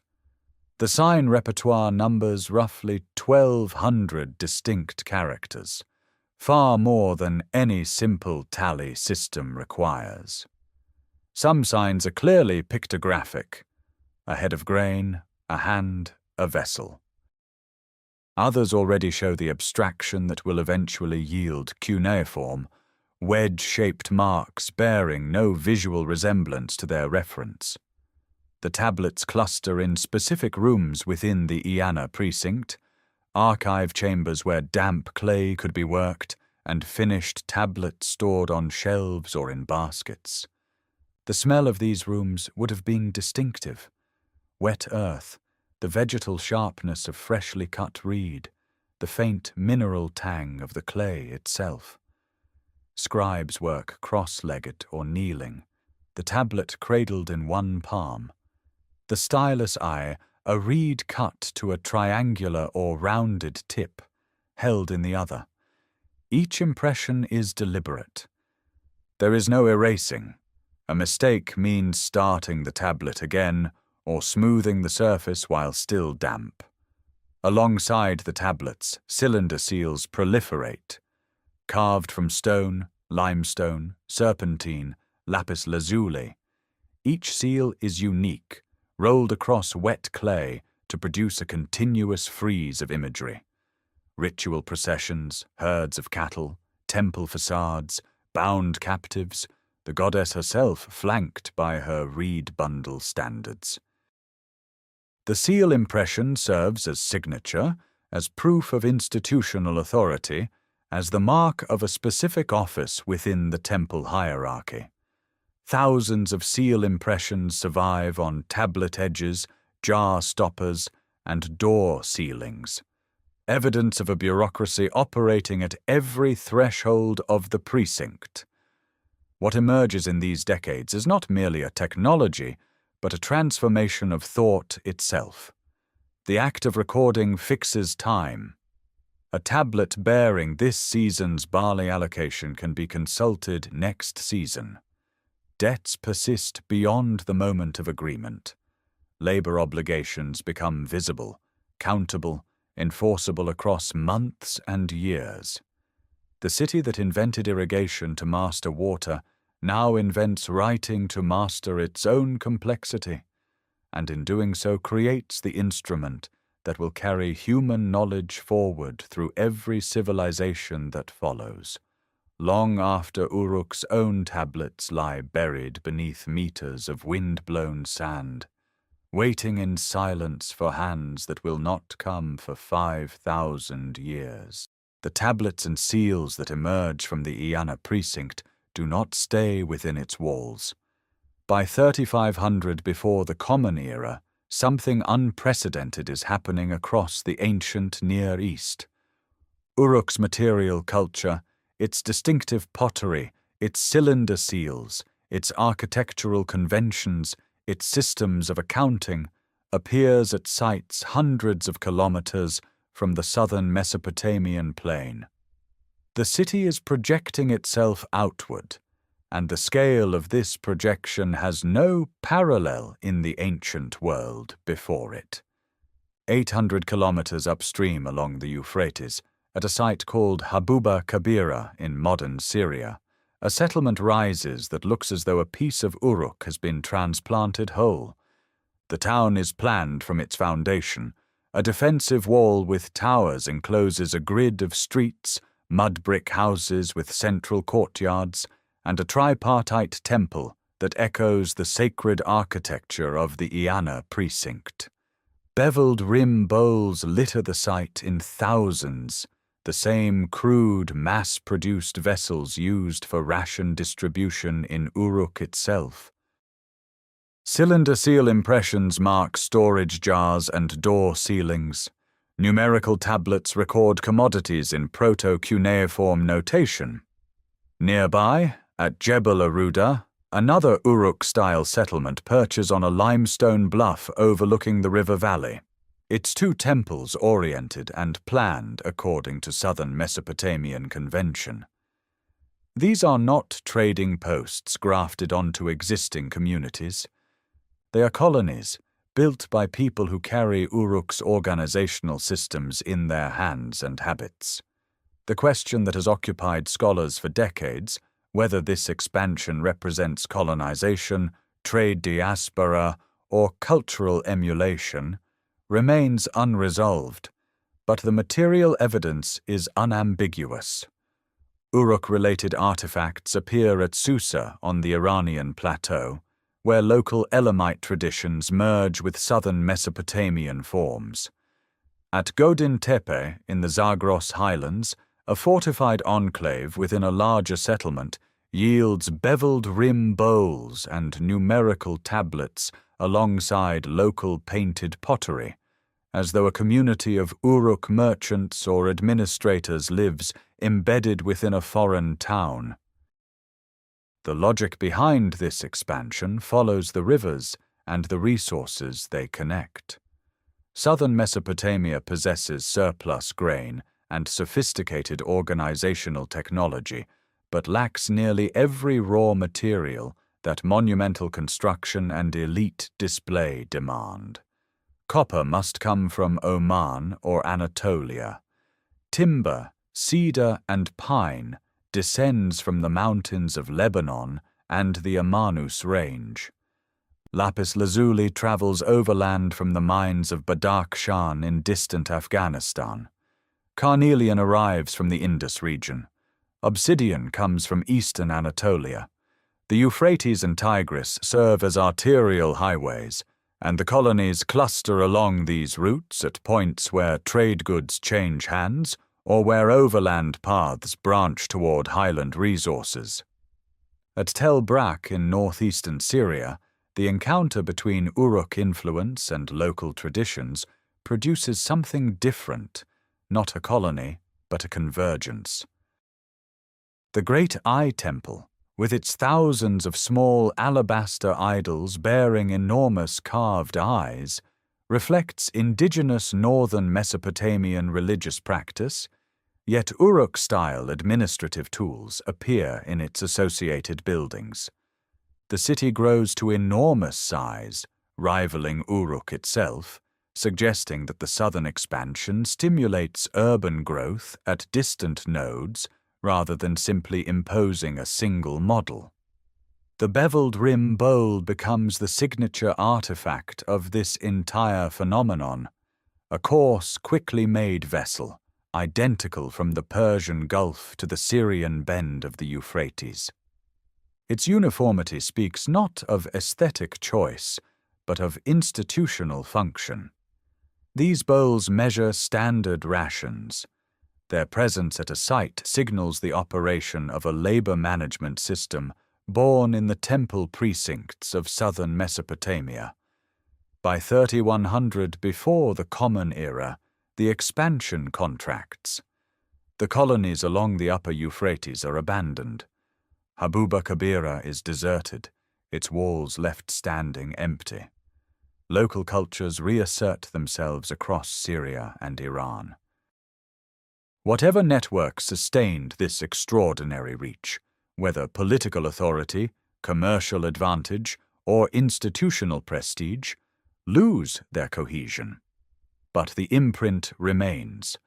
The sign repertoire numbers roughly 1,200 distinct characters, far more than any simple tally system requires. Some signs are clearly pictographic: a head of grain, a hand, a vessel. Others already show the abstraction that will eventually yield cuneiform, wedge-shaped marks bearing no visual resemblance to their reference. The tablets cluster in specific rooms within the Iana precinct, archive chambers where damp clay could be worked, and finished tablets stored on shelves or in baskets. The smell of these rooms would have been distinctive. Wet earth, the vegetal sharpness of freshly cut reed, the faint mineral tang of the clay itself. Scribes work cross-legged or kneeling, the tablet cradled in one palm. The stylus eye, a reed cut to a triangular or rounded tip, held in the other. Each impression is deliberate. There is no erasing. A mistake means starting the tablet again, or smoothing the surface while still damp. Alongside the tablets, cylinder seals proliferate. Carved from stone, limestone, serpentine, lapis lazuli. Each seal is unique, rolled across wet clay to produce a continuous frieze of imagery. Ritual processions, herds of cattle, temple facades, bound captives, the goddess herself flanked by her reed bundle standards. The seal impression serves as signature, as proof of institutional authority, as the mark of a specific office within the temple hierarchy. Thousands of seal impressions survive on tablet edges, jar stoppers, and door ceilings, evidence of a bureaucracy operating at every threshold of the precinct. What emerges in these decades is not merely a technology, but a transformation of thought itself. The act of recording fixes time. A tablet bearing this season's barley allocation can be consulted next season. Debts persist beyond the moment of agreement. Labor obligations become visible, countable, enforceable across months and years. The city that invented irrigation to master water now invents writing to master its own complexity, and in doing so creates the instrument that will carry human knowledge forward through every civilization that follows, long after Uruk's own tablets lie buried beneath meters of wind-blown sand, waiting in silence for hands that will not come for 5,000 years. The tablets and seals that emerge from the Iana precinct do not stay within its walls. By 3500 before the Common Era, something unprecedented is happening across the ancient Near East. Uruk's material culture, its distinctive pottery, its cylinder seals, its architectural conventions, its systems of accounting, appears at sites hundreds of kilometers from the southern Mesopotamian plain. The city is projecting itself outward, and the scale of this projection has no parallel in the ancient world before it. 800 kilometers upstream along the Euphrates, at a site called Habuba Kabira in modern Syria, a settlement rises that looks as though a piece of Uruk has been transplanted whole. The town is planned from its foundation. A defensive wall with towers encloses a grid of streets, mud brick houses with central courtyards, and a tripartite temple that echoes the sacred architecture of the Iana precinct. Beveled rim bowls litter the site in thousands, the same crude, mass-produced vessels used for ration distribution in Uruk itself. Cylinder seal impressions mark storage jars and door ceilings. Numerical tablets record commodities in proto-cuneiform notation. Nearby, at Jebel Aruda, another Uruk-style settlement perches on a limestone bluff overlooking the river valley, its two temples oriented and planned according to southern Mesopotamian convention. These are not trading posts grafted onto existing communities. They are colonies, built by people who carry Uruk's organizational systems in their hands and habits. The question that has occupied scholars for decades, whether this expansion represents colonization, trade diaspora, or cultural emulation, remains unresolved, but the material evidence is unambiguous. Uruk-related artifacts appear at Susa on the Iranian plateau, where local Elamite traditions merge with southern Mesopotamian forms. At Godin Tepe in the Zagros highlands, a fortified enclave within a larger settlement yields beveled rim bowls and numerical tablets alongside local painted pottery, as though a community of Uruk merchants or administrators lives embedded within a foreign town. The logic behind this expansion follows the rivers and the resources they connect. Southern Mesopotamia possesses surplus grain and sophisticated organizational technology, but lacks nearly every raw material that monumental construction and elite display demand. Copper must come from Oman or Anatolia. Timber, cedar, and pine descends from the mountains of Lebanon and the Amanus Range. Lapis lazuli travels overland from the mines of Badakhshan in distant Afghanistan. Carnelian arrives from the Indus region. Obsidian comes from eastern Anatolia. The Euphrates and Tigris serve as arterial highways, and the colonies cluster along these routes at points where trade goods change hands or where overland paths branch toward highland resources. At Tel Brak in northeastern Syria, the encounter between Uruk influence and local traditions produces something different, not a colony, but a convergence. The Great Eye Temple, with its thousands of small alabaster idols bearing enormous carved eyes, reflects indigenous northern Mesopotamian religious practice, yet Uruk-style administrative tools appear in its associated buildings. The city grows to enormous size, rivaling Uruk itself, suggesting that the southern expansion stimulates urban growth at distant nodes rather than simply imposing a single model. The beveled rim bowl becomes the signature artifact of this entire phenomenon, a coarse, quickly made vessel, identical from the Persian Gulf to the Syrian bend of the Euphrates. Its uniformity speaks not of aesthetic choice, but of institutional function. These bowls measure standard rations. Their presence at a site signals the operation of a labor management system born in the temple precincts of southern Mesopotamia. By 3100 before the Common Era, the expansion contracts. The colonies along the upper Euphrates are abandoned. Habuba Kabira is deserted, its walls left standing empty. Local cultures reassert themselves across Syria and Iran. Whatever network sustained this extraordinary reach, whether political authority, commercial advantage, or institutional prestige, lose their cohesion. But the imprint remains.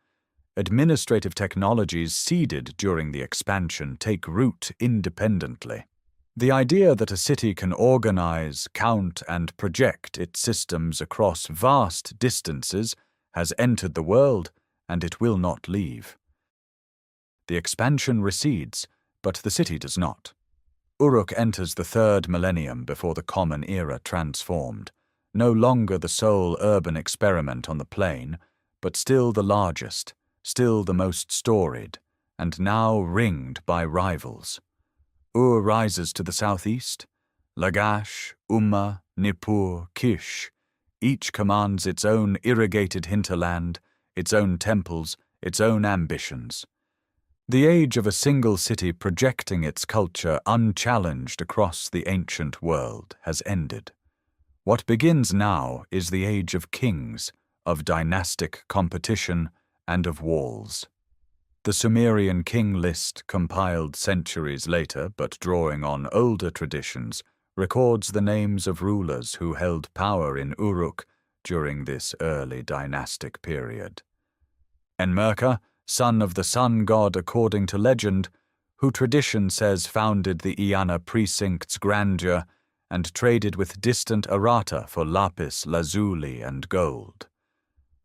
Administrative technologies seeded during the expansion take root independently. The idea that a city can organize, count, and project its systems across vast distances has entered the world, and it will not leave. The expansion recedes, but the city does not. Uruk enters the third millennium before the Common Era transformed, no longer the sole urban experiment on the plain, but still the largest, still the most storied, and now ringed by rivals. Ur rises to the southeast. Lagash, Umma, Nippur, Kish. Each commands its own irrigated hinterland, its own temples, its own ambitions. The age of a single city projecting its culture unchallenged across the ancient world has ended. What begins now is the age of kings, of dynastic competition, and of walls. The Sumerian king list, compiled centuries later but drawing on older traditions, records the names of rulers who held power in Uruk during this early dynastic period. Enmerkar, son of the sun god according to legend, who tradition says founded the Iana precinct's grandeur and traded with distant Arata for lapis lazuli and gold.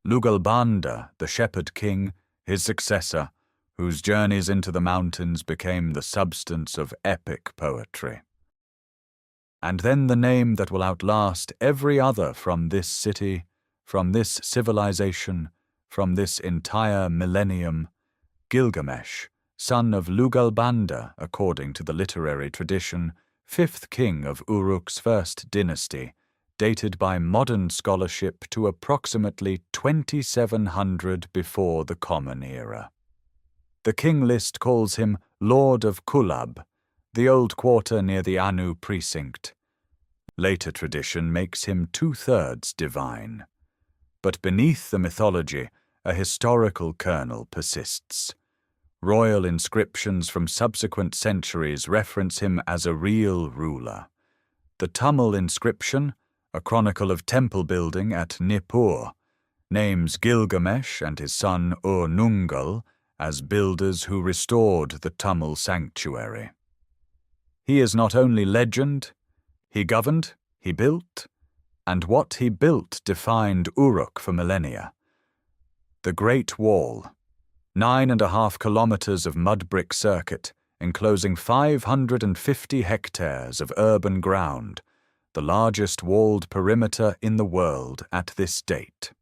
Lugalbanda, the shepherd king, his successor, whose journeys into the mountains became the substance of epic poetry. And then the name that will outlast every other from this city, from this civilization, from this entire millennium, Gilgamesh, son of Lugalbanda according to the literary tradition, fifth king of Uruk's first dynasty, dated by modern scholarship to approximately 2700 before the Common Era. The king list calls him Lord of Kulab, the old quarter near the Anu precinct. Later tradition makes him 2/3 divine. But beneath the mythology, a historical kernel persists. Royal inscriptions from subsequent centuries reference him as a real ruler. The Tamil inscription, a chronicle of temple building at Nippur, names Gilgamesh and his son Ur-Nungal as builders who restored the Tamil sanctuary. He is not only legend, he governed, he built, and what he built defined Uruk for millennia. The Great Wall, 9.5 kilometers of mud brick circuit, enclosing 550 hectares of urban ground, the largest walled perimeter in the world at this date.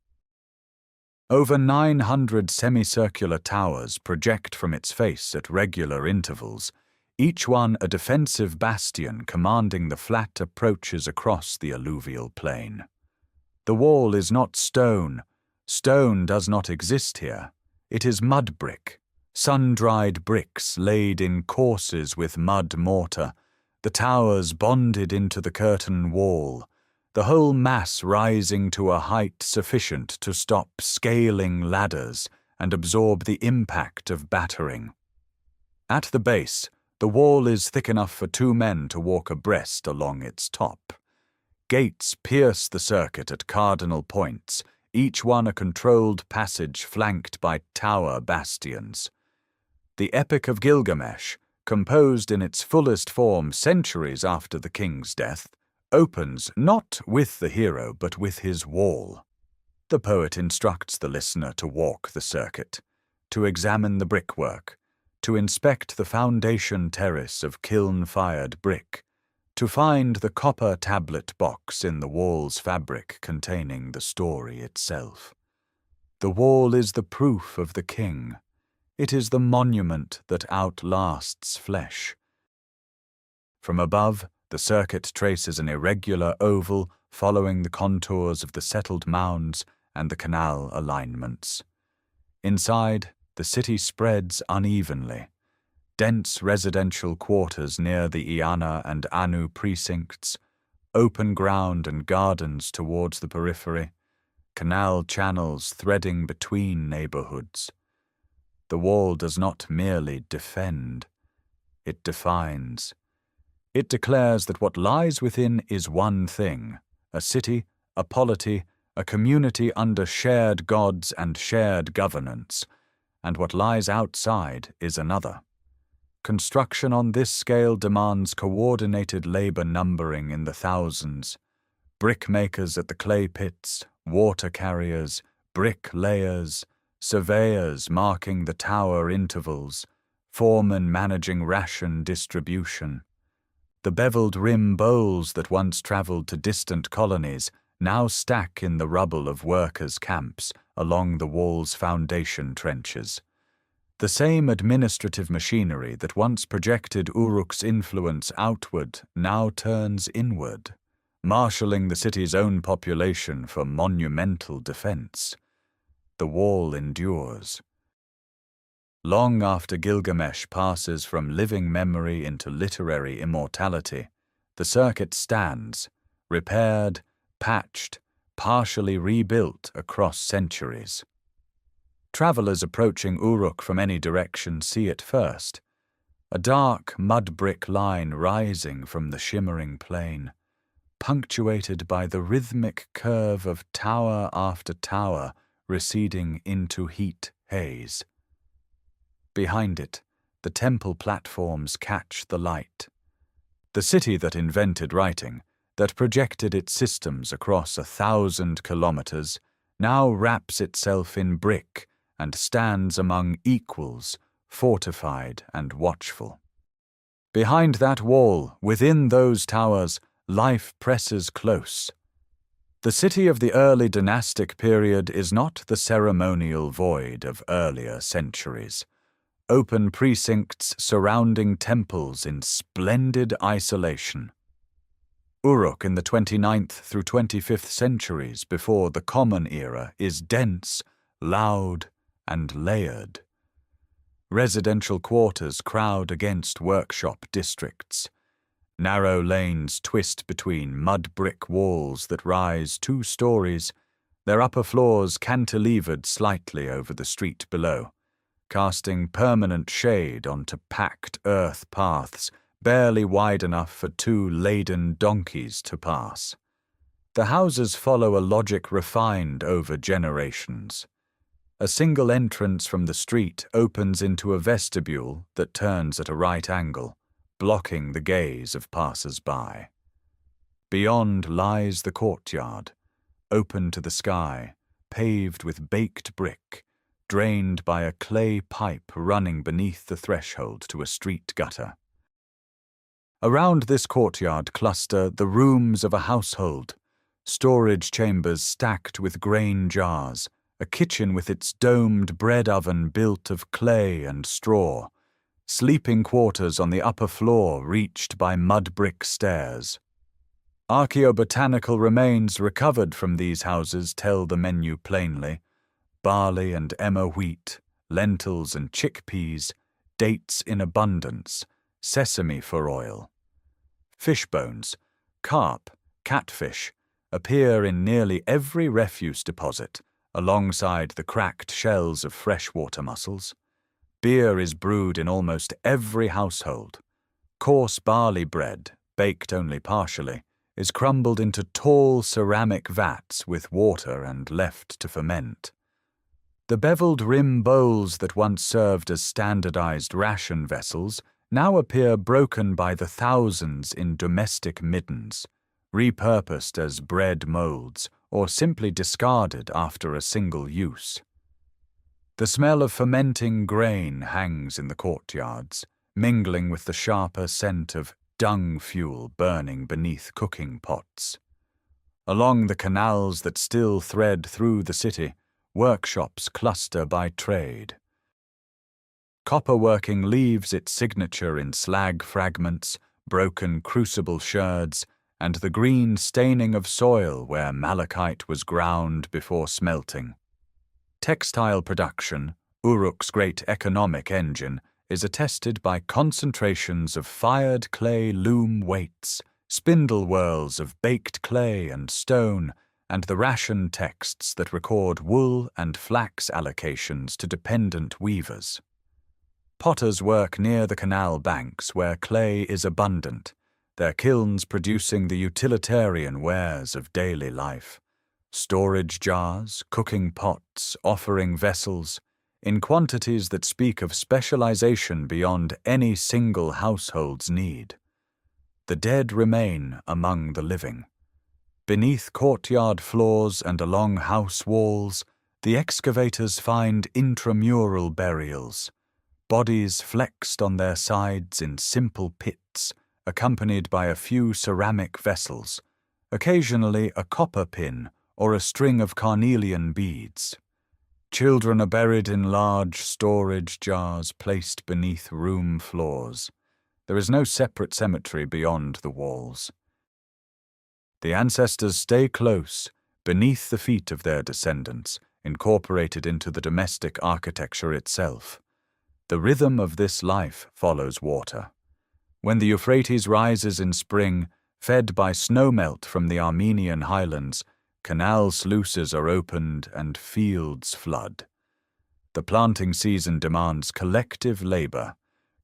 Over 900 semicircular towers project from its face at regular intervals, each one a defensive bastion commanding the flat approaches across the alluvial plain. The wall is not stone. Stone does not exist here. It is mud brick, sun-dried bricks laid in courses with mud mortar, the towers bonded into the curtain wall, the whole mass rising to a height sufficient to stop scaling ladders and absorb the impact of battering. At the base, the wall is thick enough for 2 men to walk abreast along its top. Gates pierce the circuit at cardinal points, each one a controlled passage flanked by tower bastions. The Epic of Gilgamesh, composed in its fullest form centuries after the king's death, opens not with the hero but with his wall. The poet instructs the listener to walk the circuit, to examine the brickwork, to inspect the foundation terrace of kiln-fired brick, to find the copper tablet box in the wall's fabric containing the story itself. The wall is the proof of the king. It is the monument that outlasts flesh. From above, the circuit traces an irregular oval following the contours of the settled mounds and the canal alignments. Inside, the city spreads unevenly. Dense residential quarters near the Iana and Anu precincts, open ground and gardens towards the periphery, canal channels threading between neighborhoods. The wall does not merely defend, it defines. It declares that what lies within is one thing, a city, a polity, a community under shared gods and shared governance, and what lies outside is another. Construction on this scale demands coordinated labor numbering in the thousands. Brickmakers at the clay pits, water carriers, bricklayers, surveyors marking the tower intervals, foremen managing ration distribution. The beveled rim bowls that once traveled to distant colonies now stack in the rubble of workers' camps along the wall's foundation trenches. The same administrative machinery that once projected Uruk's influence outward now turns inward, marshalling the city's own population for monumental defense. The wall endures. Long after Gilgamesh passes from living memory into literary immortality, the circuit stands, repaired, patched, partially rebuilt across centuries. Travelers approaching Uruk from any direction see it first, a dark mud-brick line rising from the shimmering plain, punctuated by the rhythmic curve of tower after tower receding into heat haze. Behind it, the temple platforms catch the light. The city that invented writing, that projected its systems across 1,000 kilometers, now wraps itself in brick and stands among equals, fortified and watchful. Behind that wall, within those towers, life presses close. The city of the early dynastic period is not the ceremonial void of earlier centuries. Open precincts surrounding temples in splendid isolation. Uruk in the 29th through 25th centuries before the Common Era is dense, loud, and layered. Residential quarters crowd against workshop districts. Narrow lanes twist between mud-brick walls that rise 2 stories, their upper floors cantilevered slightly over the street below, casting permanent shade onto packed earth paths barely wide enough for 2 laden donkeys to pass. The houses follow a logic refined over generations. A single entrance from the street opens into a vestibule that turns at a right angle, blocking the gaze of passers-by. Beyond lies the courtyard, open to the sky, paved with baked brick, drained by a clay pipe running beneath the threshold to a street gutter. Around this courtyard cluster the rooms of a household, storage chambers stacked with grain jars, a kitchen with its domed bread oven built of clay and straw, sleeping quarters on the upper floor reached by mud-brick stairs. Archaeobotanical remains recovered from these houses tell the menu plainly: barley and emmer wheat, lentils and chickpeas, dates in abundance, sesame for oil. Fish bones, carp, catfish, appear in nearly every refuse deposit, alongside the cracked shells of freshwater mussels. Beer is brewed in almost every household. Coarse barley bread, baked only partially, is crumbled into tall ceramic vats with water and left to ferment. The beveled rim bowls that once served as standardized ration vessels now appear broken by the thousands in domestic middens, repurposed as bread molds or simply discarded after a single use. The smell of fermenting grain hangs in the courtyards, mingling with the sharper scent of dung fuel burning beneath cooking pots. Along the canals that still thread through the city, workshops cluster by trade. Copperworking leaves its signature in slag fragments, broken crucible sherds, and the green staining of soil where malachite was ground before smelting. Textile production, Uruk's great economic engine, is attested by concentrations of fired clay loom weights, spindle whirls of baked clay and stone, and the ration texts that record wool and flax allocations to dependent weavers. Potters work near the canal banks where clay is abundant, their kilns producing the utilitarian wares of daily life. Storage jars, cooking pots, offering vessels, in quantities that speak of specialization beyond any single household's need. The dead remain among the living. Beneath courtyard floors and along house walls, the excavators find intramural burials, bodies flexed on their sides in simple pits, accompanied by a few ceramic vessels, occasionally a copper pin or a string of carnelian beads. Children are buried in large storage jars placed beneath room floors. There is no separate cemetery beyond the walls. The ancestors stay close, beneath the feet of their descendants, incorporated into the domestic architecture itself. The rhythm of this life follows water. When the Euphrates rises in spring, fed by snowmelt from the Armenian highlands, canal sluices are opened and fields flood. The planting season demands collective labor,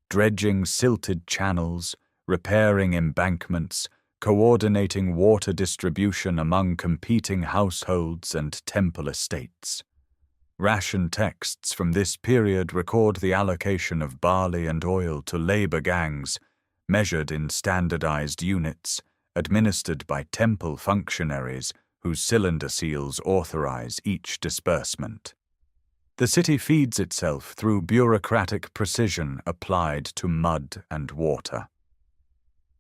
dredging silted channels, repairing embankments, coordinating water distribution among competing households and temple estates. Ration texts from this period record the allocation of barley and oil to labor gangs, measured in standardized units, administered by temple functionaries whose cylinder seals authorize each disbursement. The city feeds itself through bureaucratic precision applied to mud and water.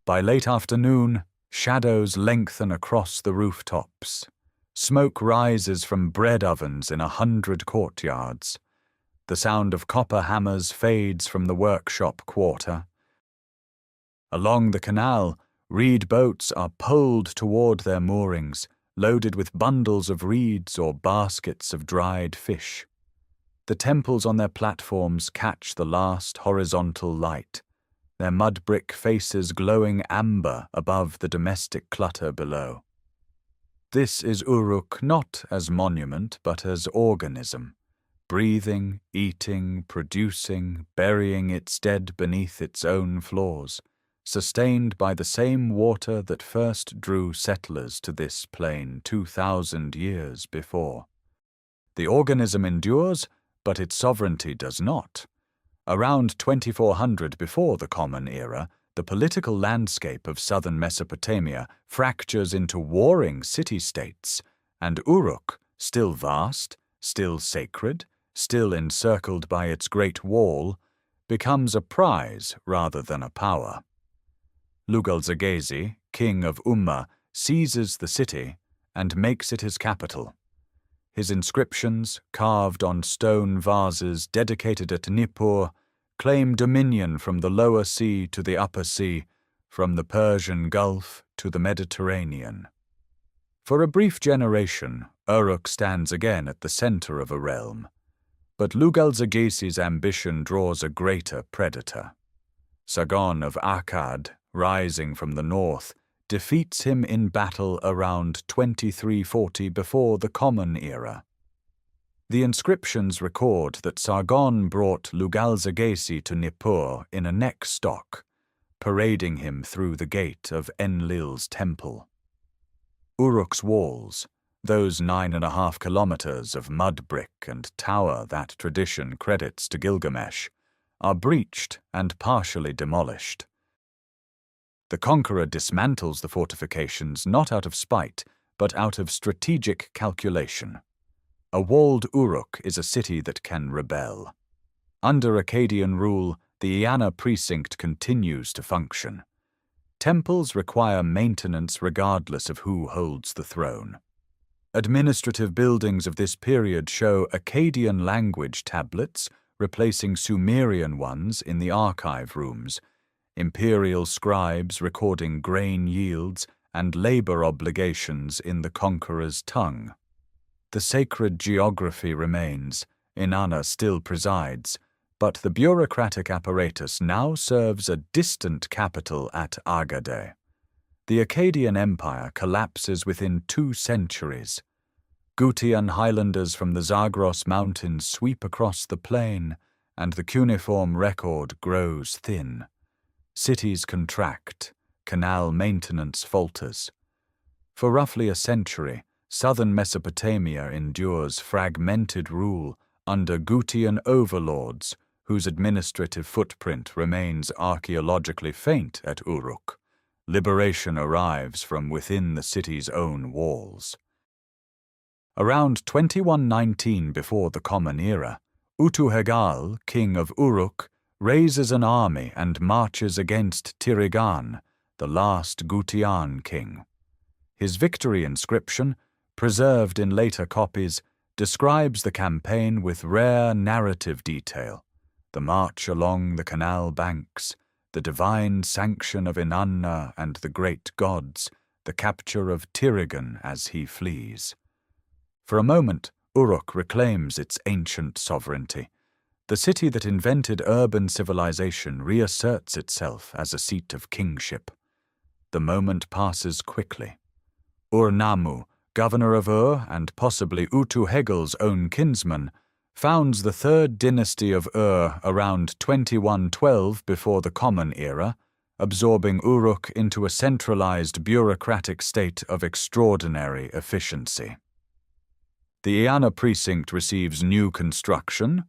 By late afternoon, shadows lengthen across the rooftops. Smoke rises from bread ovens in 100 courtyards. The sound of copper hammers fades from the workshop quarter. Along the canal, reed boats are poled toward their moorings, loaded with bundles of reeds or baskets of dried fish. The temples on their platforms catch the last horizontal light, their mud brick faces glowing amber above the domestic clutter below. This is Uruk not as monument but as organism, breathing, eating, producing, burying its dead beneath its own floors, sustained by the same water that first drew settlers to this plain 2,000 years before. The organism endures, but its sovereignty does not. Around 2400 before the Common Era, the political landscape of southern Mesopotamia fractures into warring city-states, and Uruk, still vast, still sacred, still encircled by its great wall, becomes a prize rather than a power. Lugal-Zagesi, king of Umma, seizes the city and makes it his capital. His inscriptions, carved on stone vases dedicated at Nippur, claim dominion from the lower sea to the upper sea, from the Persian Gulf to the Mediterranean. For a brief generation, Uruk stands again at the center of a realm, but Lugal-Zagesi's ambition draws a greater predator. Sargon of Akkad, rising from the north, defeats him in battle around 2340 before the Common Era. The inscriptions record that Sargon brought Lugal-Zagesi to Nippur in a neck stock, parading him through the gate of Enlil's temple. Uruk's walls, those 9.5 kilometers of mud brick and tower that tradition credits to Gilgamesh, are breached and partially demolished. The conqueror dismantles the fortifications not out of spite, but out of strategic calculation. A walled Uruk is a city that can rebel. Under Akkadian rule, the Iana precinct continues to function. Temples require maintenance regardless of who holds the throne. Administrative buildings of this period show Akkadian language tablets replacing Sumerian ones in the archive rooms, imperial scribes recording grain yields and labor obligations in the conqueror's tongue. The sacred geography remains, Inanna still presides, but the bureaucratic apparatus now serves a distant capital at Agade. The Akkadian Empire collapses within 2 centuries. Gutian highlanders from the Zagros Mountains sweep across the plain, and the cuneiform record grows thin. Cities contract, canal maintenance falters. For roughly a century, southern Mesopotamia endures fragmented rule under Gutian overlords whose administrative footprint remains archaeologically faint at Uruk. Liberation arrives from within the city's own walls. Around 2119 before the Common Era, Utuhegal, king of Uruk, raises an army and marches against Tirigan, the last Gutian king. His victory inscription, preserved in later copies, describes the campaign with rare narrative detail: the march along the canal banks, the divine sanction of Inanna and the great gods, the capture of Tirigan as he flees. For a moment, Uruk reclaims its ancient sovereignty. The city that invented urban civilization reasserts itself as a seat of kingship. The moment passes quickly. Ur-Nammu, governor of Ur and possibly Utu-Hegel's own kinsman, founds the third dynasty of Ur around 2112 before the Common Era, absorbing Uruk into a centralized bureaucratic state of extraordinary efficiency. The Eanna precinct receives new construction.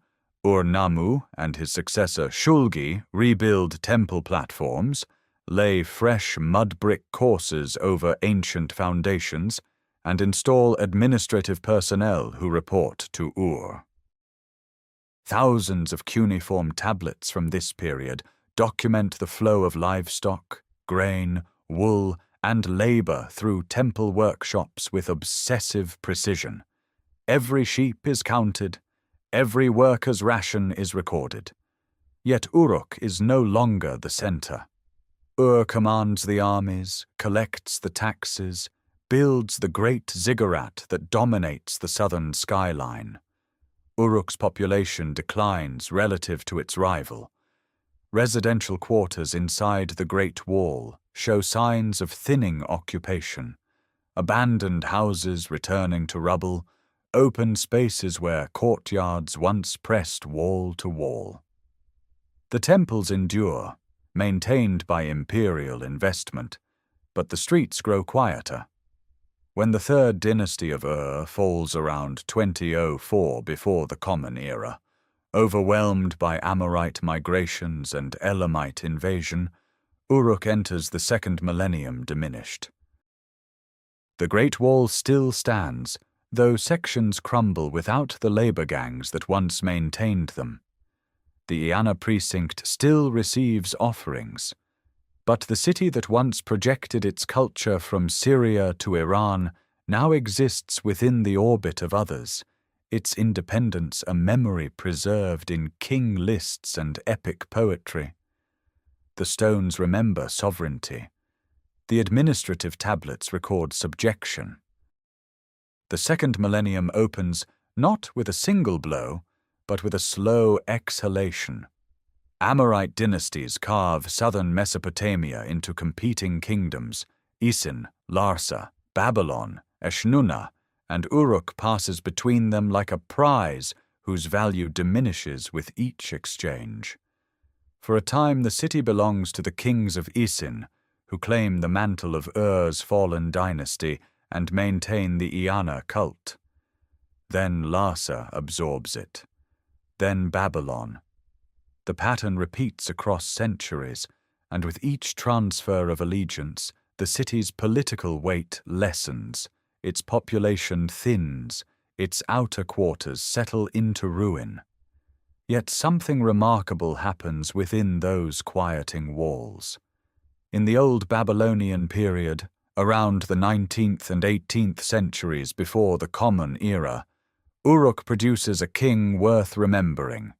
Ur-Nammu and his successor Shulgi rebuild temple platforms, lay fresh mud-brick courses over ancient foundations, and install administrative personnel who report to Ur. Thousands of cuneiform tablets from this period document the flow of livestock, grain, wool, and labor through temple workshops with obsessive precision. Every sheep is counted, every worker's ration is recorded. Yet Uruk is no longer the center. Ur commands the armies, collects the taxes, builds the great ziggurat that dominates the southern skyline. Uruk's population declines relative to its rival. Residential quarters inside the Great Wall show signs of thinning occupation. Abandoned houses returning to rubble, open spaces where courtyards once pressed wall to wall. The temples endure, maintained by imperial investment, but the streets grow quieter. When the third dynasty of Ur falls around 2004 before the Common Era, overwhelmed by Amorite migrations and Elamite invasion, Uruk enters the second millennium diminished. The Great Wall still stands, though sections crumble without the labor gangs that once maintained them. The Eanna precinct still receives offerings, but the city that once projected its culture from Syria to Iran now exists within the orbit of others, its independence a memory preserved in king lists and epic poetry. The stones remember sovereignty. The administrative tablets record subjection. The second millennium opens not with a single blow, but with a slow exhalation. Amorite dynasties carve southern Mesopotamia into competing kingdoms: Isin, Larsa, Babylon, Eshnunna, and Uruk passes between them like a prize whose value diminishes with each exchange. For a time the city belongs to the kings of Isin, who claim the mantle of Ur's fallen dynasty and maintain the Eanna cult. Then Larsa absorbs it. Then Babylon. The pattern repeats across centuries, and with each transfer of allegiance, the city's political weight lessens, its population thins, its outer quarters settle into ruin. Yet something remarkable happens within those quieting walls. In the old Babylonian period, around the 19th and 18th centuries before the Common Era, Uruk produces a king worth remembering.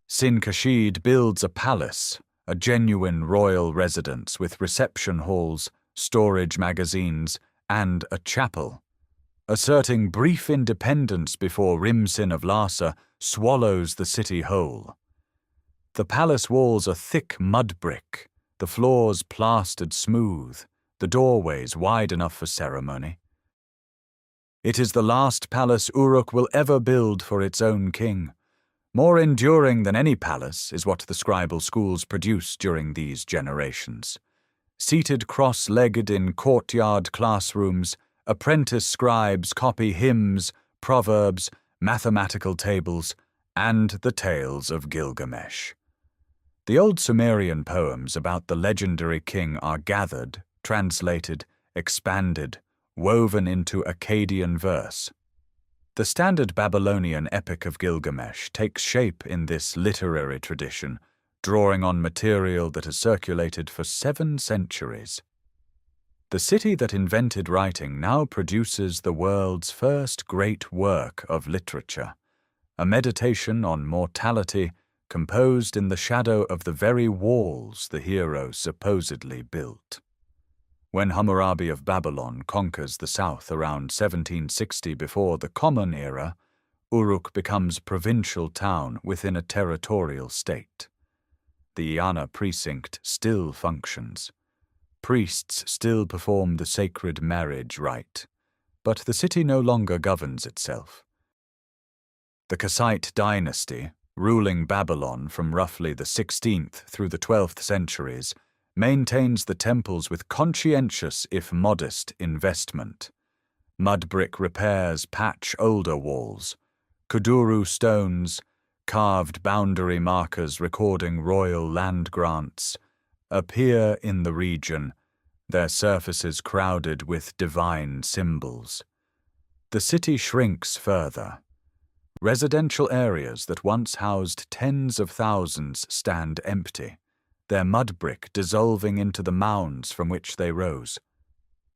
Sin-Kashid builds a palace, a genuine royal residence with reception halls, storage magazines, and a chapel. Asserting brief independence before Rimsin of Larsa swallows the city whole. The palace walls are thick mud brick, the floors plastered smooth, the doorways wide enough for ceremony. It is the last palace Uruk will ever build for its own king. More enduring than any palace is what the scribal schools produce during these generations. Seated cross-legged in courtyard classrooms, apprentice scribes copy hymns, proverbs, mathematical tables, and the tales of Gilgamesh. The old Sumerian poems about the legendary king are gathered, translated, expanded, woven into Akkadian verse. The standard Babylonian epic of Gilgamesh takes shape in this literary tradition, drawing on material that has circulated for 7 centuries. The city that invented writing now produces the world's first great work of literature, a meditation on mortality composed in the shadow of the very walls the hero supposedly built. When Hammurabi of Babylon conquers the south around 1760 before the Common Era, Uruk becomes a provincial town within a territorial state. The Iana precinct still functions. Priests still perform the sacred marriage rite, but the city no longer governs itself. The Kassite dynasty, ruling Babylon from roughly the 16th through the 12th centuries, maintains the temples with conscientious if modest investment. Mud brick repairs patch older walls. Kuduru stones, carved boundary markers recording royal land grants, appear in the region, their surfaces crowded with divine symbols. The city shrinks further. Residential areas that once housed tens of thousands stand empty, their mud brick dissolving into the mounds from which they rose.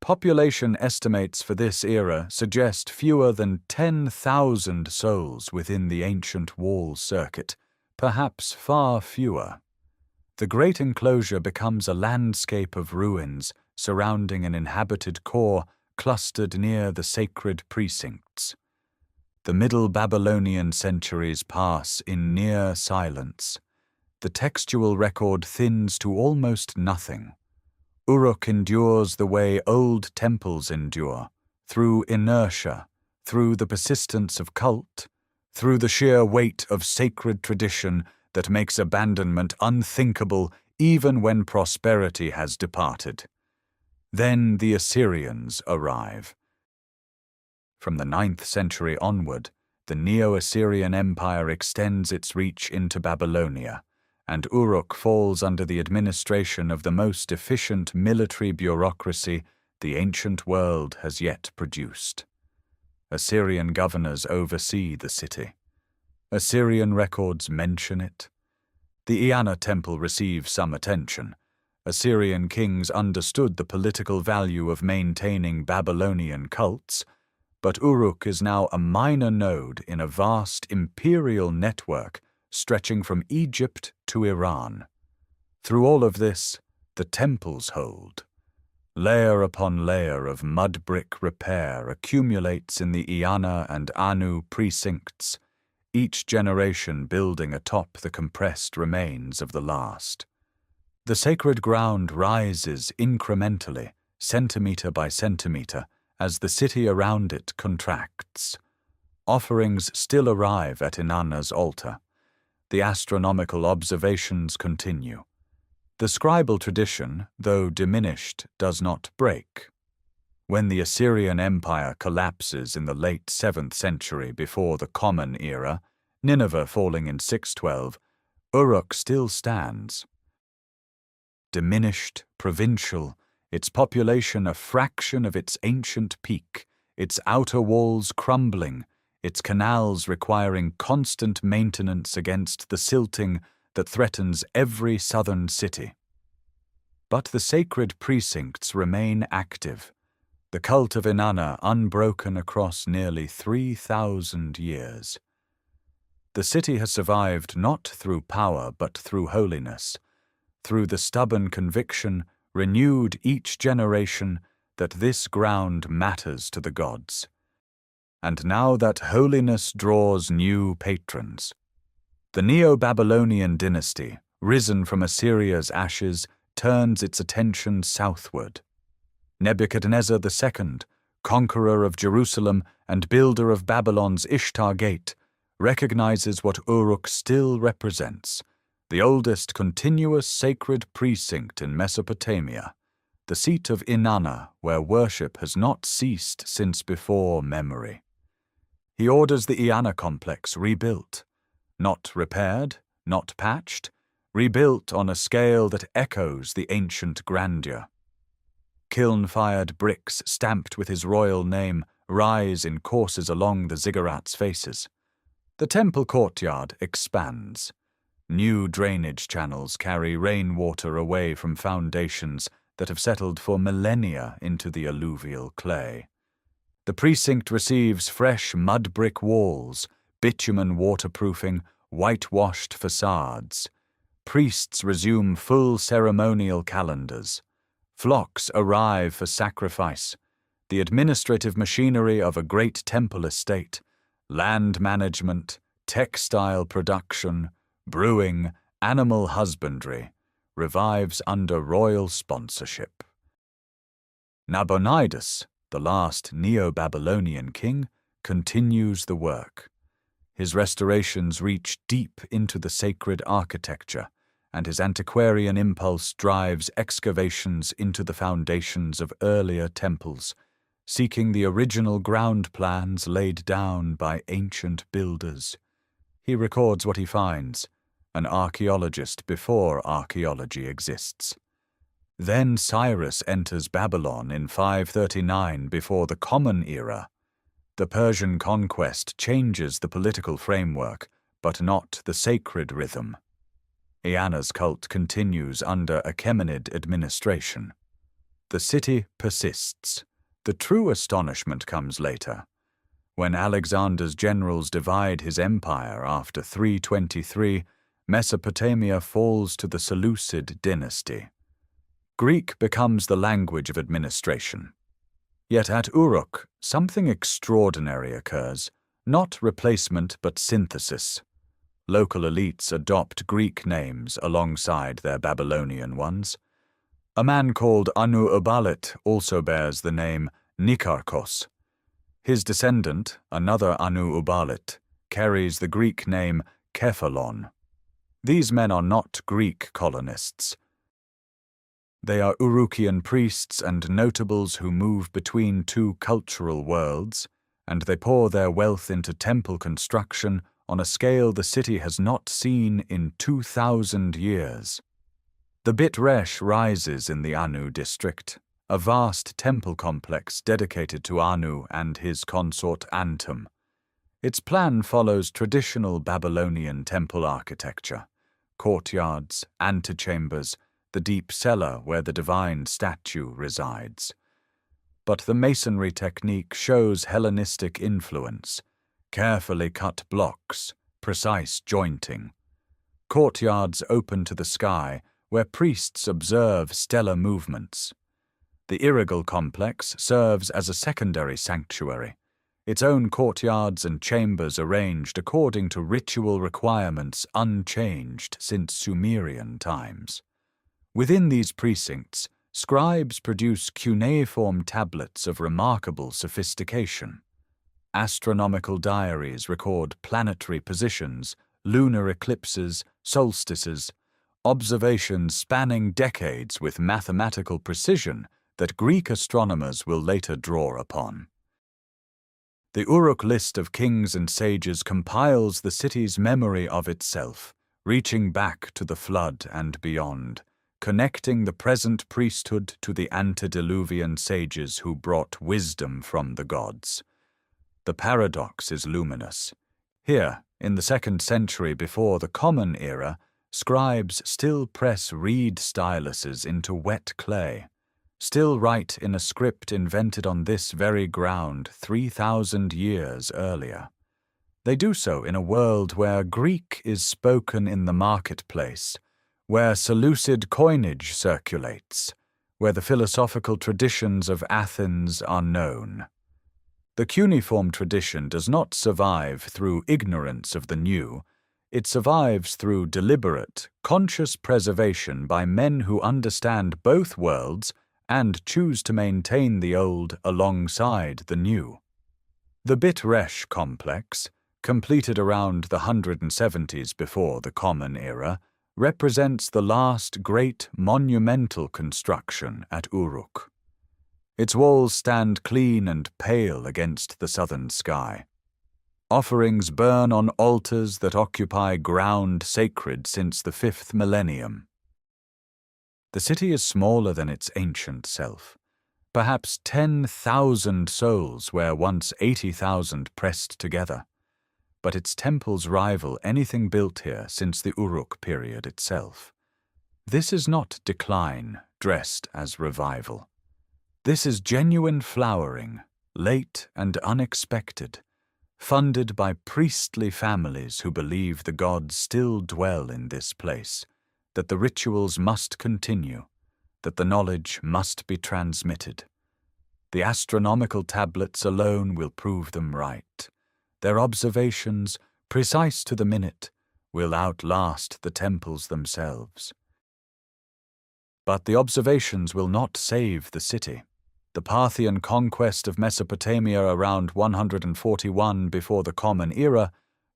Population estimates for this era suggest fewer than 10,000 souls within the ancient wall circuit, perhaps far fewer. The great enclosure becomes a landscape of ruins surrounding an inhabited core clustered near the sacred precincts. The Middle Babylonian centuries pass in near silence. The textual record thins to almost nothing. Uruk endures the way old temples endure, through inertia, through the persistence of cult, through the sheer weight of sacred tradition that makes abandonment unthinkable even when prosperity has departed. Then the Assyrians arrive. From the 9th century onward, the Neo-Assyrian Empire extends its reach into Babylonia, and Uruk falls under the administration of the most efficient military bureaucracy the ancient world has yet produced. Assyrian governors oversee the city. Assyrian records mention it. The Iana temple receives some attention. Assyrian kings understood the political value of maintaining Babylonian cults, but Uruk is now a minor node in a vast imperial network stretching from Egypt to Iran. Through all of this, the temples hold. Layer upon layer of mud brick repair accumulates in the Iana and Anu precincts, each generation building atop the compressed remains of the last. The sacred ground rises incrementally, centimeter by centimeter, as the city around it contracts. Offerings still arrive at Inanna's altar. The astronomical observations continue. The scribal tradition, though diminished, does not break. When the Assyrian Empire collapses in the late 7th century before the Common Era, Nineveh falling in 612, Uruk still stands. Diminished, provincial, its population a fraction of its ancient peak, its outer walls crumbling, its canals requiring constant maintenance against the silting that threatens every southern city. But the sacred precincts remain active, the cult of Inanna unbroken across nearly 3,000 years. The city has survived not through power but through holiness, through the stubborn conviction renewed each generation that this ground matters to the gods. And now that holiness draws new patrons. The Neo-Babylonian dynasty, risen from Assyria's ashes, turns its attention southward. Nebuchadnezzar II, conqueror of Jerusalem and builder of Babylon's Ishtar Gate, recognizes what Uruk still represents, the oldest continuous sacred precinct in Mesopotamia, the seat of Inanna, where worship has not ceased since before memory. He orders the Eanna complex rebuilt, not repaired, not patched, rebuilt on a scale that echoes the ancient grandeur. Kiln-fired bricks stamped with his royal name rise in courses along the ziggurat's faces. The temple courtyard expands. New drainage channels carry rainwater away from foundations that have settled for millennia into the alluvial clay. The precinct receives fresh mud brick walls, bitumen waterproofing, whitewashed facades. Priests resume full ceremonial calendars. Flocks arrive for sacrifice. The administrative machinery of a great temple estate, land management, textile production, brewing, animal husbandry, revives under royal sponsorship. Nabonidus, the last Neo-Babylonian king, continues the work. His restorations reach deep into the sacred architecture, and his antiquarian impulse drives excavations into the foundations of earlier temples, seeking the original ground plans laid down by ancient builders. He records what he finds, an archaeologist before archaeology exists. Then Cyrus enters Babylon in 539 before the Common Era. The Persian conquest changes the political framework, but not the sacred rhythm. Eanna's cult continues under Achaemenid administration. The city persists. The true astonishment comes later, when Alexander's generals divide his empire after 323, Mesopotamia falls to the Seleucid dynasty. Greek becomes the language of administration. Yet at Uruk, something extraordinary occurs, not replacement but synthesis. Local elites adopt Greek names alongside their Babylonian ones. A man called Anu Ziggurat also bears the name Nikarchos. His descendant, another Anu Ziggurat, carries the Greek name Kephalon. These men are not Greek colonists. They are Urukian priests and notables who move between two cultural worlds, and they pour their wealth into temple construction on a scale the city has not seen in 2,000 years. The Bit Resh rises in the Anu district, a vast temple complex dedicated to Anu and his consort Antum. Its plan follows traditional Babylonian temple architecture: courtyards, antechambers, the deep cellar where the divine statue resides. But the masonry technique shows Hellenistic influence: carefully cut blocks, precise jointing. Courtyards open to the sky, where priests observe stellar movements. The Irigal complex serves as a secondary sanctuary, its own courtyards and chambers arranged according to ritual requirements unchanged since Sumerian times. Within these precincts, scribes produce cuneiform tablets of remarkable sophistication. Astronomical diaries record planetary positions, lunar eclipses, solstices, observations spanning decades with mathematical precision that Greek astronomers will later draw upon. The Uruk list of kings and sages compiles the city's memory of itself, reaching back to the flood and beyond, connecting the present priesthood to the antediluvian sages who brought wisdom from the gods. The paradox is luminous. Here, in the 2nd century before the Common Era, scribes still press reed styluses into wet clay, still write in a script invented on this very ground 3,000 years earlier. They do so in a world where Greek is spoken in the marketplace, where Seleucid coinage circulates, where the philosophical traditions of Athens are known. The cuneiform tradition does not survive through ignorance of the new. It survives through deliberate, conscious preservation by men who understand both worlds and choose to maintain the old alongside the new. The Bit Resh complex, completed around the 170s before the Common Era, represents the last great monumental construction at Uruk. Its walls stand clean and pale against the southern sky. Offerings burn on altars that occupy ground sacred since the 5th millennium. The city is smaller than its ancient self. Perhaps 10,000 souls where once 80,000 pressed together. But its temples rival anything built here since the Uruk period itself. This is not decline dressed as revival. This is genuine flowering, late and unexpected, funded by priestly families who believe the gods still dwell in this place, that the rituals must continue, that the knowledge must be transmitted. The astronomical tablets alone will prove them right. Their observations, precise to the minute, will outlast the temples themselves. But the observations will not save the city. The Parthian conquest of Mesopotamia around 141 before the Common Era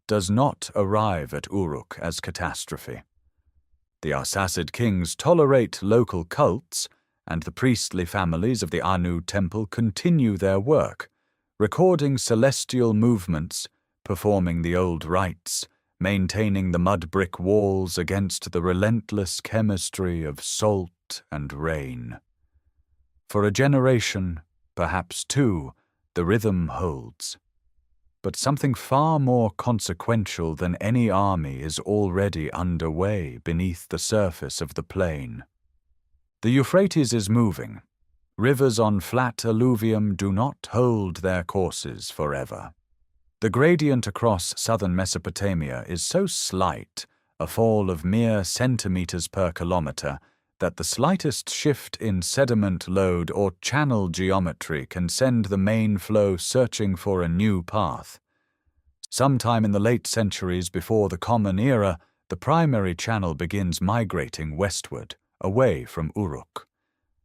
does not arrive at Uruk as catastrophe. The Arsacid kings tolerate local cults, and the priestly families of the Anu temple continue their work, recording celestial movements, performing the old rites, maintaining the mud brick walls against the relentless chemistry of salt and rain. For a generation, perhaps two, the rhythm holds. But something far more consequential than any army is already underway beneath the surface of the plain. The Euphrates is moving. Rivers on flat alluvium do not hold their courses forever. The gradient across southern Mesopotamia is so slight, a fall of mere centimeters per kilometer, that the slightest shift in sediment load or channel geometry can send the main flow searching for a new path. Sometime in the late centuries before the Common Era, the primary channel begins migrating westward, away from Uruk.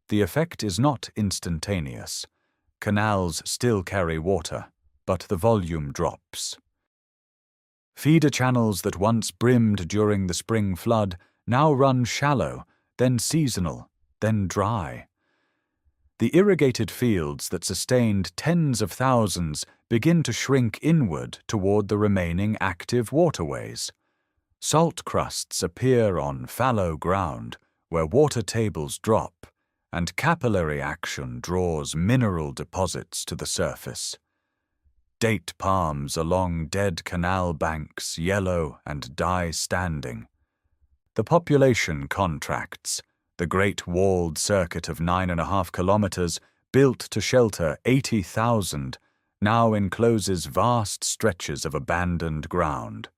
The effect is not instantaneous. Canals still carry water, but the volume drops. Feeder channels that once brimmed during the spring flood now run shallow, then seasonal, then dry. The irrigated fields that sustained tens of thousands begin to shrink inward toward the remaining active waterways. Salt crusts appear on fallow ground where water tables drop, and capillary action draws mineral deposits to the surface. Date palms along dead canal banks yellow and die standing. The population contracts. The great walled circuit of 9.5 kilometers, built to shelter 80,000, now encloses vast stretches of abandoned ground.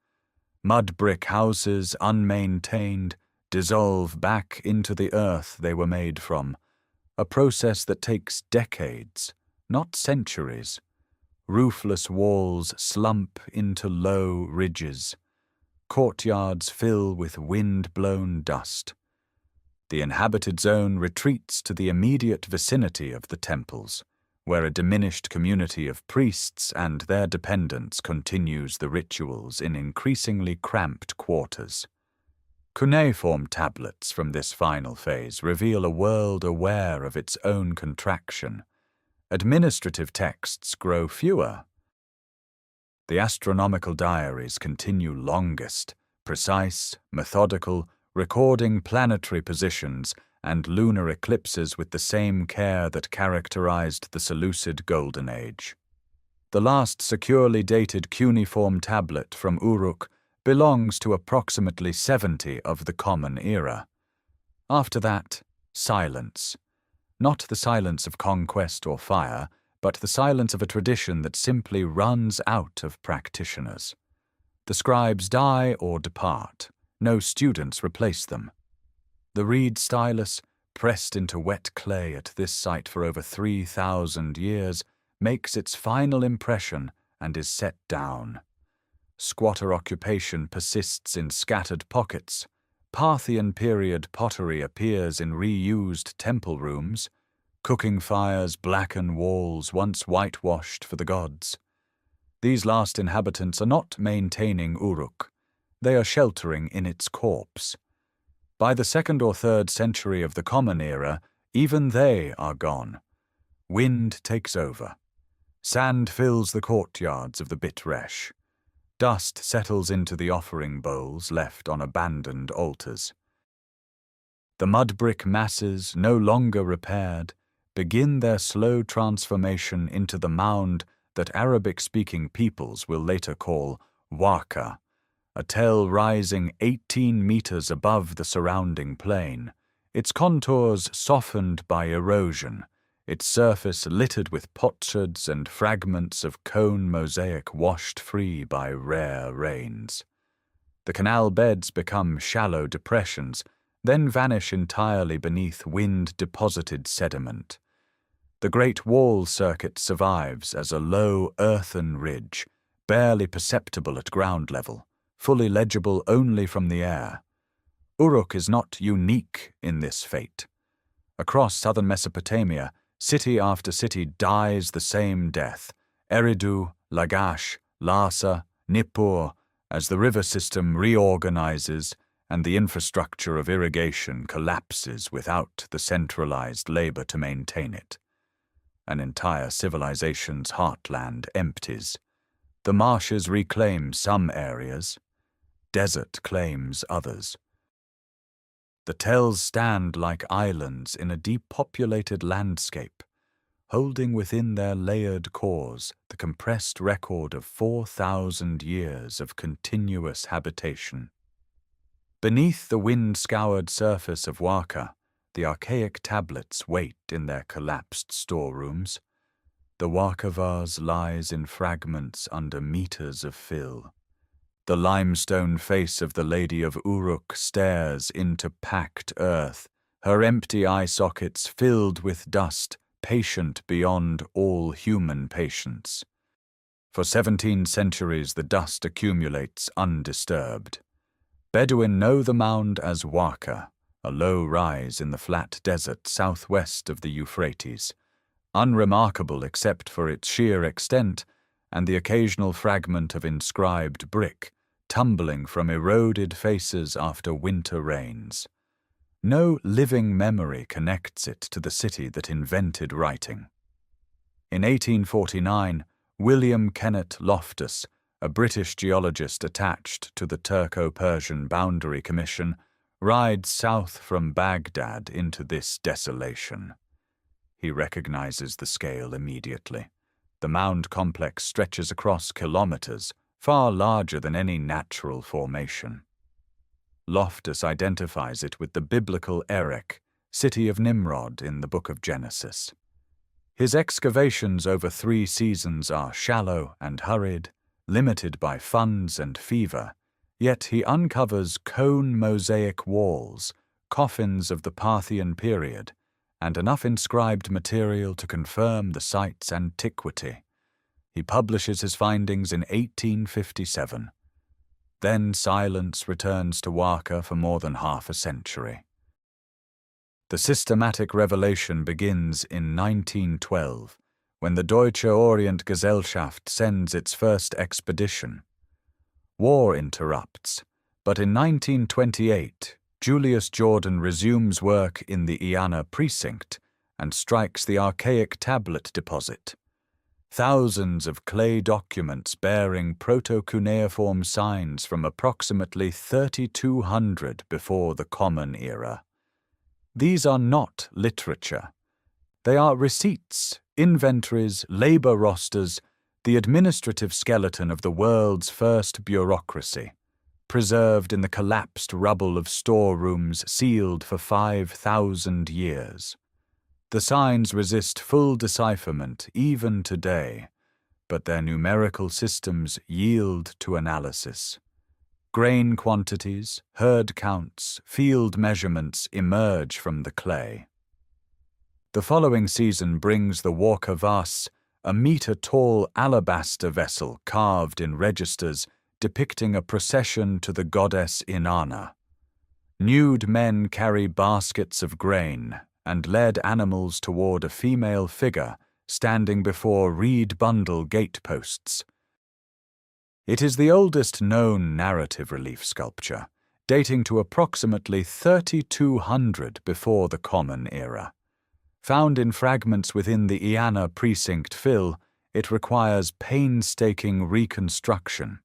Mud brick houses, unmaintained, dissolve back into the earth they were made from, a process that takes decades, not centuries. Roofless walls slump into low ridges. Courtyards fill with wind-blown dust. The inhabited zone retreats to the immediate vicinity of the temples, where a diminished community of priests and their dependents continues the rituals in increasingly cramped quarters. Cuneiform tablets from this final phase reveal a world aware of its own contraction. Administrative texts grow fewer. The astronomical diaries continue longest, precise, methodical, recording planetary positions and lunar eclipses with the same care that characterized the Seleucid Golden Age. The last securely dated cuneiform tablet from Uruk belongs to approximately 70 of the Common Era. After that, silence. Not the silence of conquest or fire, but the silence of a tradition that simply runs out of practitioners. The scribes die or depart. No students replace them. The reed stylus, pressed into wet clay at this site for over 3,000 years, makes its final impression and is set down. Squatter occupation persists in scattered pockets. Parthian period pottery appears in reused temple rooms. Cooking fires blacken walls once whitewashed for the gods. These last inhabitants are not maintaining Uruk. They are sheltering in its corpse. By the 2nd or 3rd century of the Common Era, even they are gone. Wind takes over. Sand fills the courtyards of the Bitresh. Dust settles into the offering bowls left on abandoned altars. The mud brick masses, no longer repaired, begin their slow transformation into the mound that Arabic-speaking peoples will later call Waka, a tell rising 18 meters above the surrounding plain, its contours softened by erosion, its surface littered with potsherds and fragments of cone mosaic washed free by rare rains. The canal beds become shallow depressions, then vanish entirely beneath wind-deposited sediment. The Great Wall circuit survives as a low earthen ridge, barely perceptible at ground level, fully legible only from the air. Uruk is not unique in this fate. Across southern Mesopotamia, city after city dies the same death, Eridu, Lagash, Lhasa, Nippur, as the river system reorganizes and the infrastructure of irrigation collapses without the centralized labor to maintain it. An entire civilization's heartland empties. The marshes reclaim some areas. Desert claims others. The tells stand like islands in a depopulated landscape, holding within their layered cores the compressed record of 4,000 years of continuous habitation. Beneath the wind-scoured surface of Waka, the archaic tablets wait in their collapsed storerooms. The Waka vase lies in fragments under meters of fill. The limestone face of the Lady of Uruk stares into packed earth, her empty eye sockets filled with dust, patient beyond all human patience. For 17 centuries the dust accumulates undisturbed. Bedouin know the mound as Waka, a low rise in the flat desert southwest of the Euphrates, unremarkable except for its sheer extent and the occasional fragment of inscribed brick tumbling from eroded faces after winter rains. No living memory connects it to the city that invented writing. In 1849, William Kenneth Loftus, a British geologist attached to the Turco-Persian Boundary Commission, rides south from Baghdad into this desolation. He recognizes the scale immediately. The mound complex stretches across kilometers, far larger than any natural formation. Loftus identifies it with the biblical Erech, city of Nimrod in the Book of Genesis. His excavations over 3 seasons are shallow and hurried, limited by funds and fever, yet he uncovers cone mosaic walls, coffins of the Parthian period, and enough inscribed material to confirm the site's antiquity. He publishes his findings in 1857. Then silence returns to Waka for more than half a century. The systematic revelation begins in 1912, when the Deutsche Orientgesellschaft sends its first expedition. War interrupts, but in 1928, Julius Jordan resumes work in the Iana precinct and strikes the archaic tablet deposit. Thousands of clay documents bearing proto-cuneiform signs from approximately 3200 before the Common Era. These are not literature. They are receipts, inventories, labor rosters, the administrative skeleton of the world's first bureaucracy, preserved in the collapsed rubble of storerooms sealed for 5,000 years. The signs resist full decipherment even today, but their numerical systems yield to analysis. Grain quantities, herd counts, field measurements emerge from the clay. The following season brings the Waka vase, a meter-tall alabaster vessel carved in registers depicting a procession to the goddess Inanna. Nude men carry baskets of grain, and led animals toward a female figure standing before reed bundle gateposts. It is the oldest known narrative relief sculpture, dating to approximately 3200 before the Common Era. Found in fragments within the Iana precinct fill, it requires painstaking reconstruction.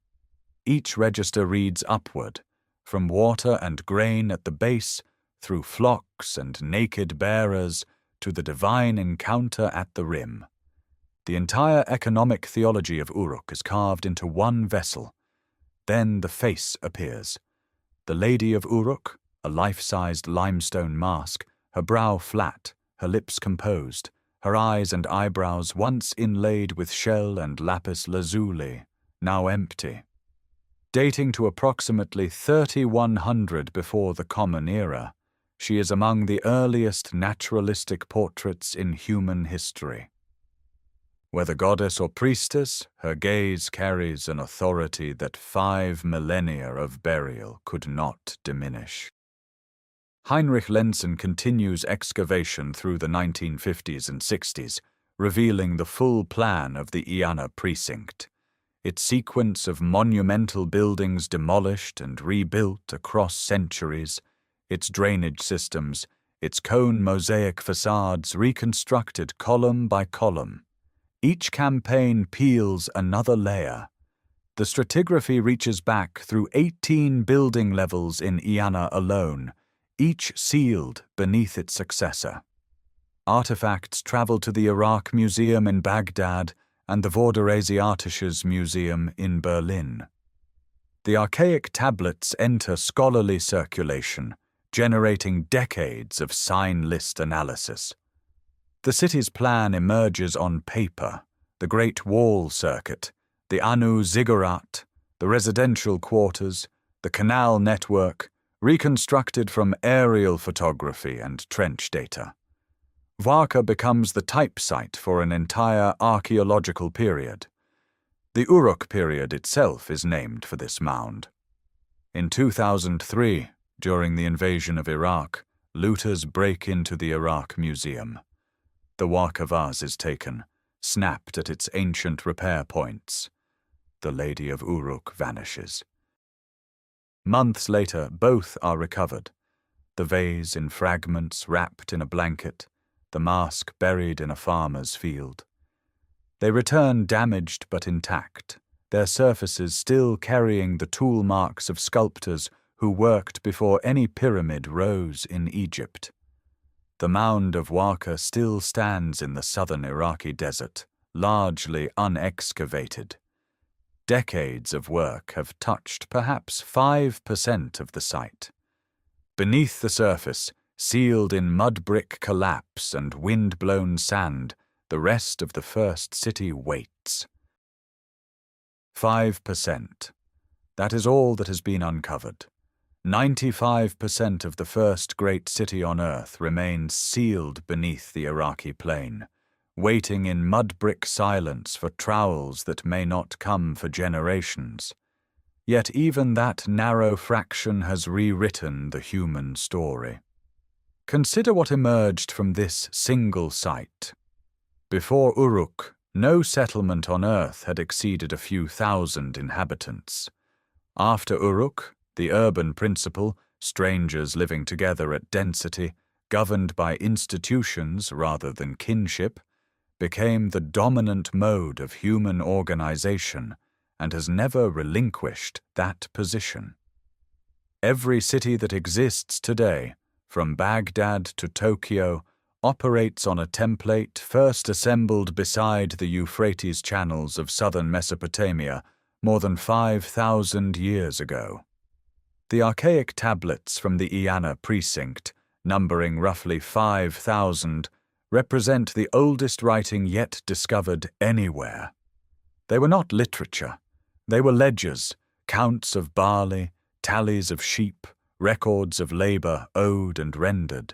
Each register reads upward, from water and grain at the base, through flocks and naked bearers, to the divine encounter at the rim. The entire economic theology of Uruk is carved into one vessel. Then the face appears. The Lady of Uruk, a life-sized limestone mask, her brow flat, her lips composed, her eyes and eyebrows once inlaid with shell and lapis lazuli, now empty. Dating to approximately 3100 before the Common Era, she is among the earliest naturalistic portraits in human history. Whether goddess or priestess, her gaze carries an authority that 5 millennia of burial could not diminish. Heinrich Lenzen continues excavation through the 1950s and 60s, revealing the full plan of the Iana precinct. Its sequence of monumental buildings demolished and rebuilt across centuries, its drainage systems, its cone mosaic facades reconstructed column by column. Each campaign peels another layer. The stratigraphy reaches back through 18 building levels in Iana alone, each sealed beneath its successor. Artifacts travel to the Iraq Museum in Baghdad and the Vorderasiatisches Museum in Berlin. The archaic tablets enter scholarly circulation, generating decades of sign list analysis. The city's plan emerges on paper: the Great Wall Circuit, the Anu Ziggurat, the residential quarters, the canal network, reconstructed from aerial photography and trench data. Varka becomes the type site for an entire archaeological period. The Uruk period itself is named for this mound. In 2003, during the invasion of Iraq, looters break into the Iraq Museum. The Varka vase is taken, snapped at its ancient repair points. The Lady of Uruk vanishes. Months later, both are recovered. The vase in fragments wrapped in a blanket, the mask buried in a farmer's field. They return damaged but intact, their surfaces still carrying the tool marks of sculptors who worked before any pyramid rose in Egypt. The mound of Varka still stands in the southern Iraqi desert, largely unexcavated. Decades of work have touched perhaps 5% of the site. Beneath the surface, sealed in mud brick collapse and wind-blown sand, the rest of the first city waits. 5%. That is all that has been uncovered. 95% of the first great city on earth remains sealed beneath the Iraqi plain, waiting in mud brick silence for trowels that may not come for generations. Yet even that narrow fraction has rewritten the human story. Consider what emerged from this single site. Before Uruk, no settlement on earth had exceeded a few thousand inhabitants. After Uruk, the urban principle, strangers living together at density, governed by institutions rather than kinship, became the dominant mode of human organization and has never relinquished that position. Every city that exists today, from Baghdad to Tokyo, operates on a template first assembled beside the Euphrates channels of southern Mesopotamia more than 5,000 years ago. The archaic tablets from the Iana precinct, numbering roughly 5,000, represent the oldest writing yet discovered anywhere. They were not literature. They were ledgers, counts of barley, tallies of sheep, records of labor owed and rendered.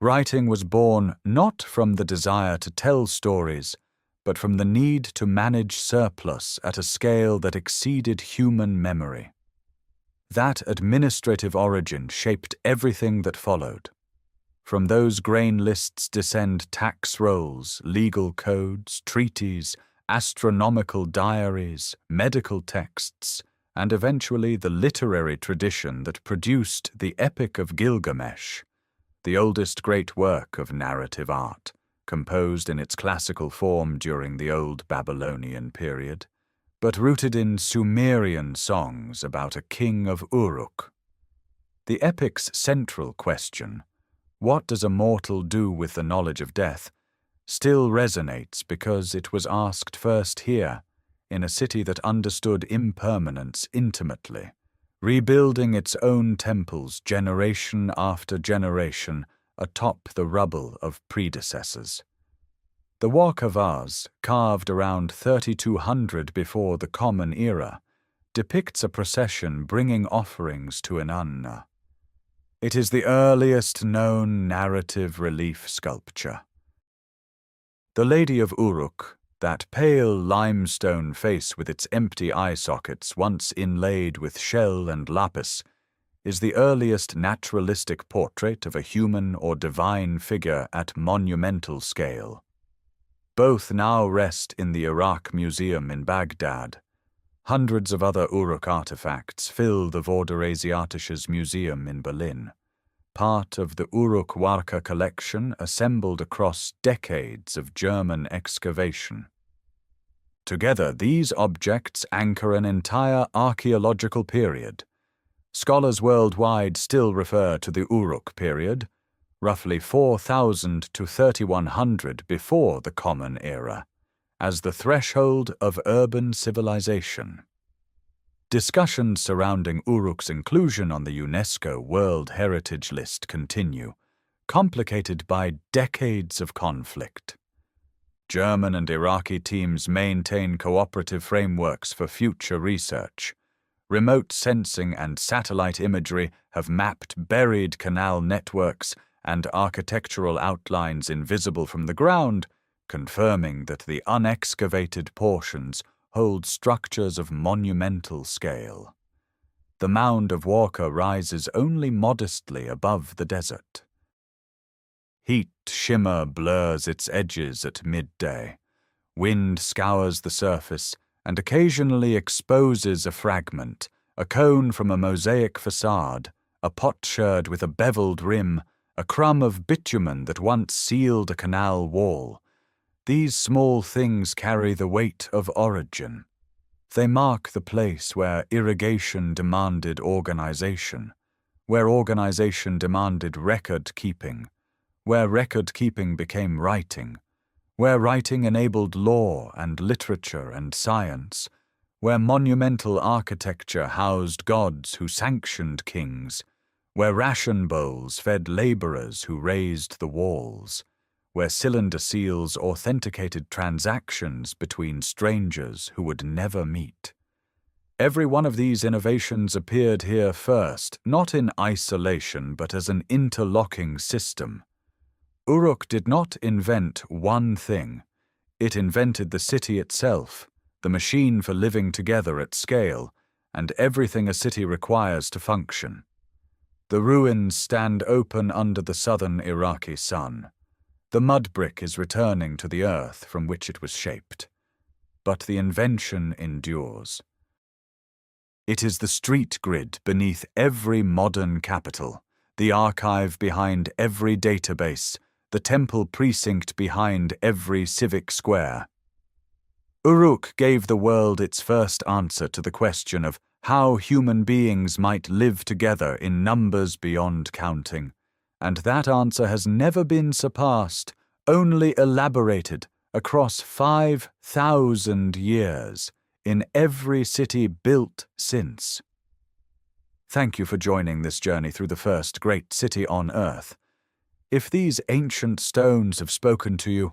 Writing was born not from the desire to tell stories, but from the need to manage surplus at a scale that exceeded human memory. That administrative origin shaped everything that followed. From those grain lists descend tax rolls, legal codes, treaties, astronomical diaries, medical texts, and eventually the literary tradition that produced the Epic of Gilgamesh, the oldest great work of narrative art, composed in its classical form during the Old Babylonian period, but rooted in Sumerian songs about a king of Uruk. The epic's central question, what does a mortal do with the knowledge of death, still resonates because it was asked first here, in a city that understood impermanence intimately, rebuilding its own temples generation after generation atop the rubble of predecessors. The Walk of Vase, carved around 3200 before the Common Era, depicts a procession bringing offerings to an Anu. It is the earliest known narrative relief sculpture. The Lady of Uruk, that pale limestone face with its empty eye sockets once inlaid with shell and lapis, is the earliest naturalistic portrait of a human or divine figure at monumental scale. Both now rest in the Iraq Museum in Baghdad. Hundreds of other Uruk artifacts fill the Vorderasiatisches Museum in Berlin, part of the Uruk Warka collection assembled across decades of German excavation. Together, these objects anchor an entire archaeological period. Scholars worldwide still refer to the Uruk period, roughly 4000 to 3100 before the Common Era, as the threshold of urban civilization. Discussions surrounding Uruk's inclusion on the UNESCO World Heritage List continue, complicated by decades of conflict. German and Iraqi teams maintain cooperative frameworks for future research. Remote sensing and satellite imagery have mapped buried canal networks and architectural outlines invisible from the ground, confirming that the unexcavated portions hold structures of monumental scale. The mound of Walker rises only modestly above the desert. Heat shimmer blurs its edges at midday. Wind scours the surface and occasionally exposes a fragment, a cone from a mosaic facade, a potsherd with a beveled rim, a crumb of bitumen that once sealed a canal wall. These small things carry the weight of origin. They mark the place where irrigation demanded organization, where organization demanded record-keeping, where record-keeping became writing, where writing enabled law and literature and science, where monumental architecture housed gods who sanctioned kings, where ration bowls fed laborers who raised the walls, where cylinder seals authenticated transactions between strangers who would never meet. Every one of these innovations appeared here first, not in isolation but as an interlocking system. Uruk did not invent one thing. It invented the city itself, the machine for living together at scale, and everything a city requires to function. The ruins stand open under the southern Iraqi sun. The mud brick is returning to the earth from which it was shaped. But the invention endures. It is the street grid beneath every modern capital, the archive behind every database, the temple precinct behind every civic square. Uruk gave the world its first answer to the question of how human beings might live together in numbers beyond counting, and that answer has never been surpassed, only elaborated across 5,000 years in every city built since. Thank you for joining this journey through the first great city on Earth. If these ancient stones have spoken to you,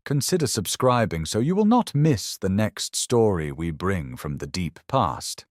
consider subscribing so you will not miss the next story we bring from the deep past.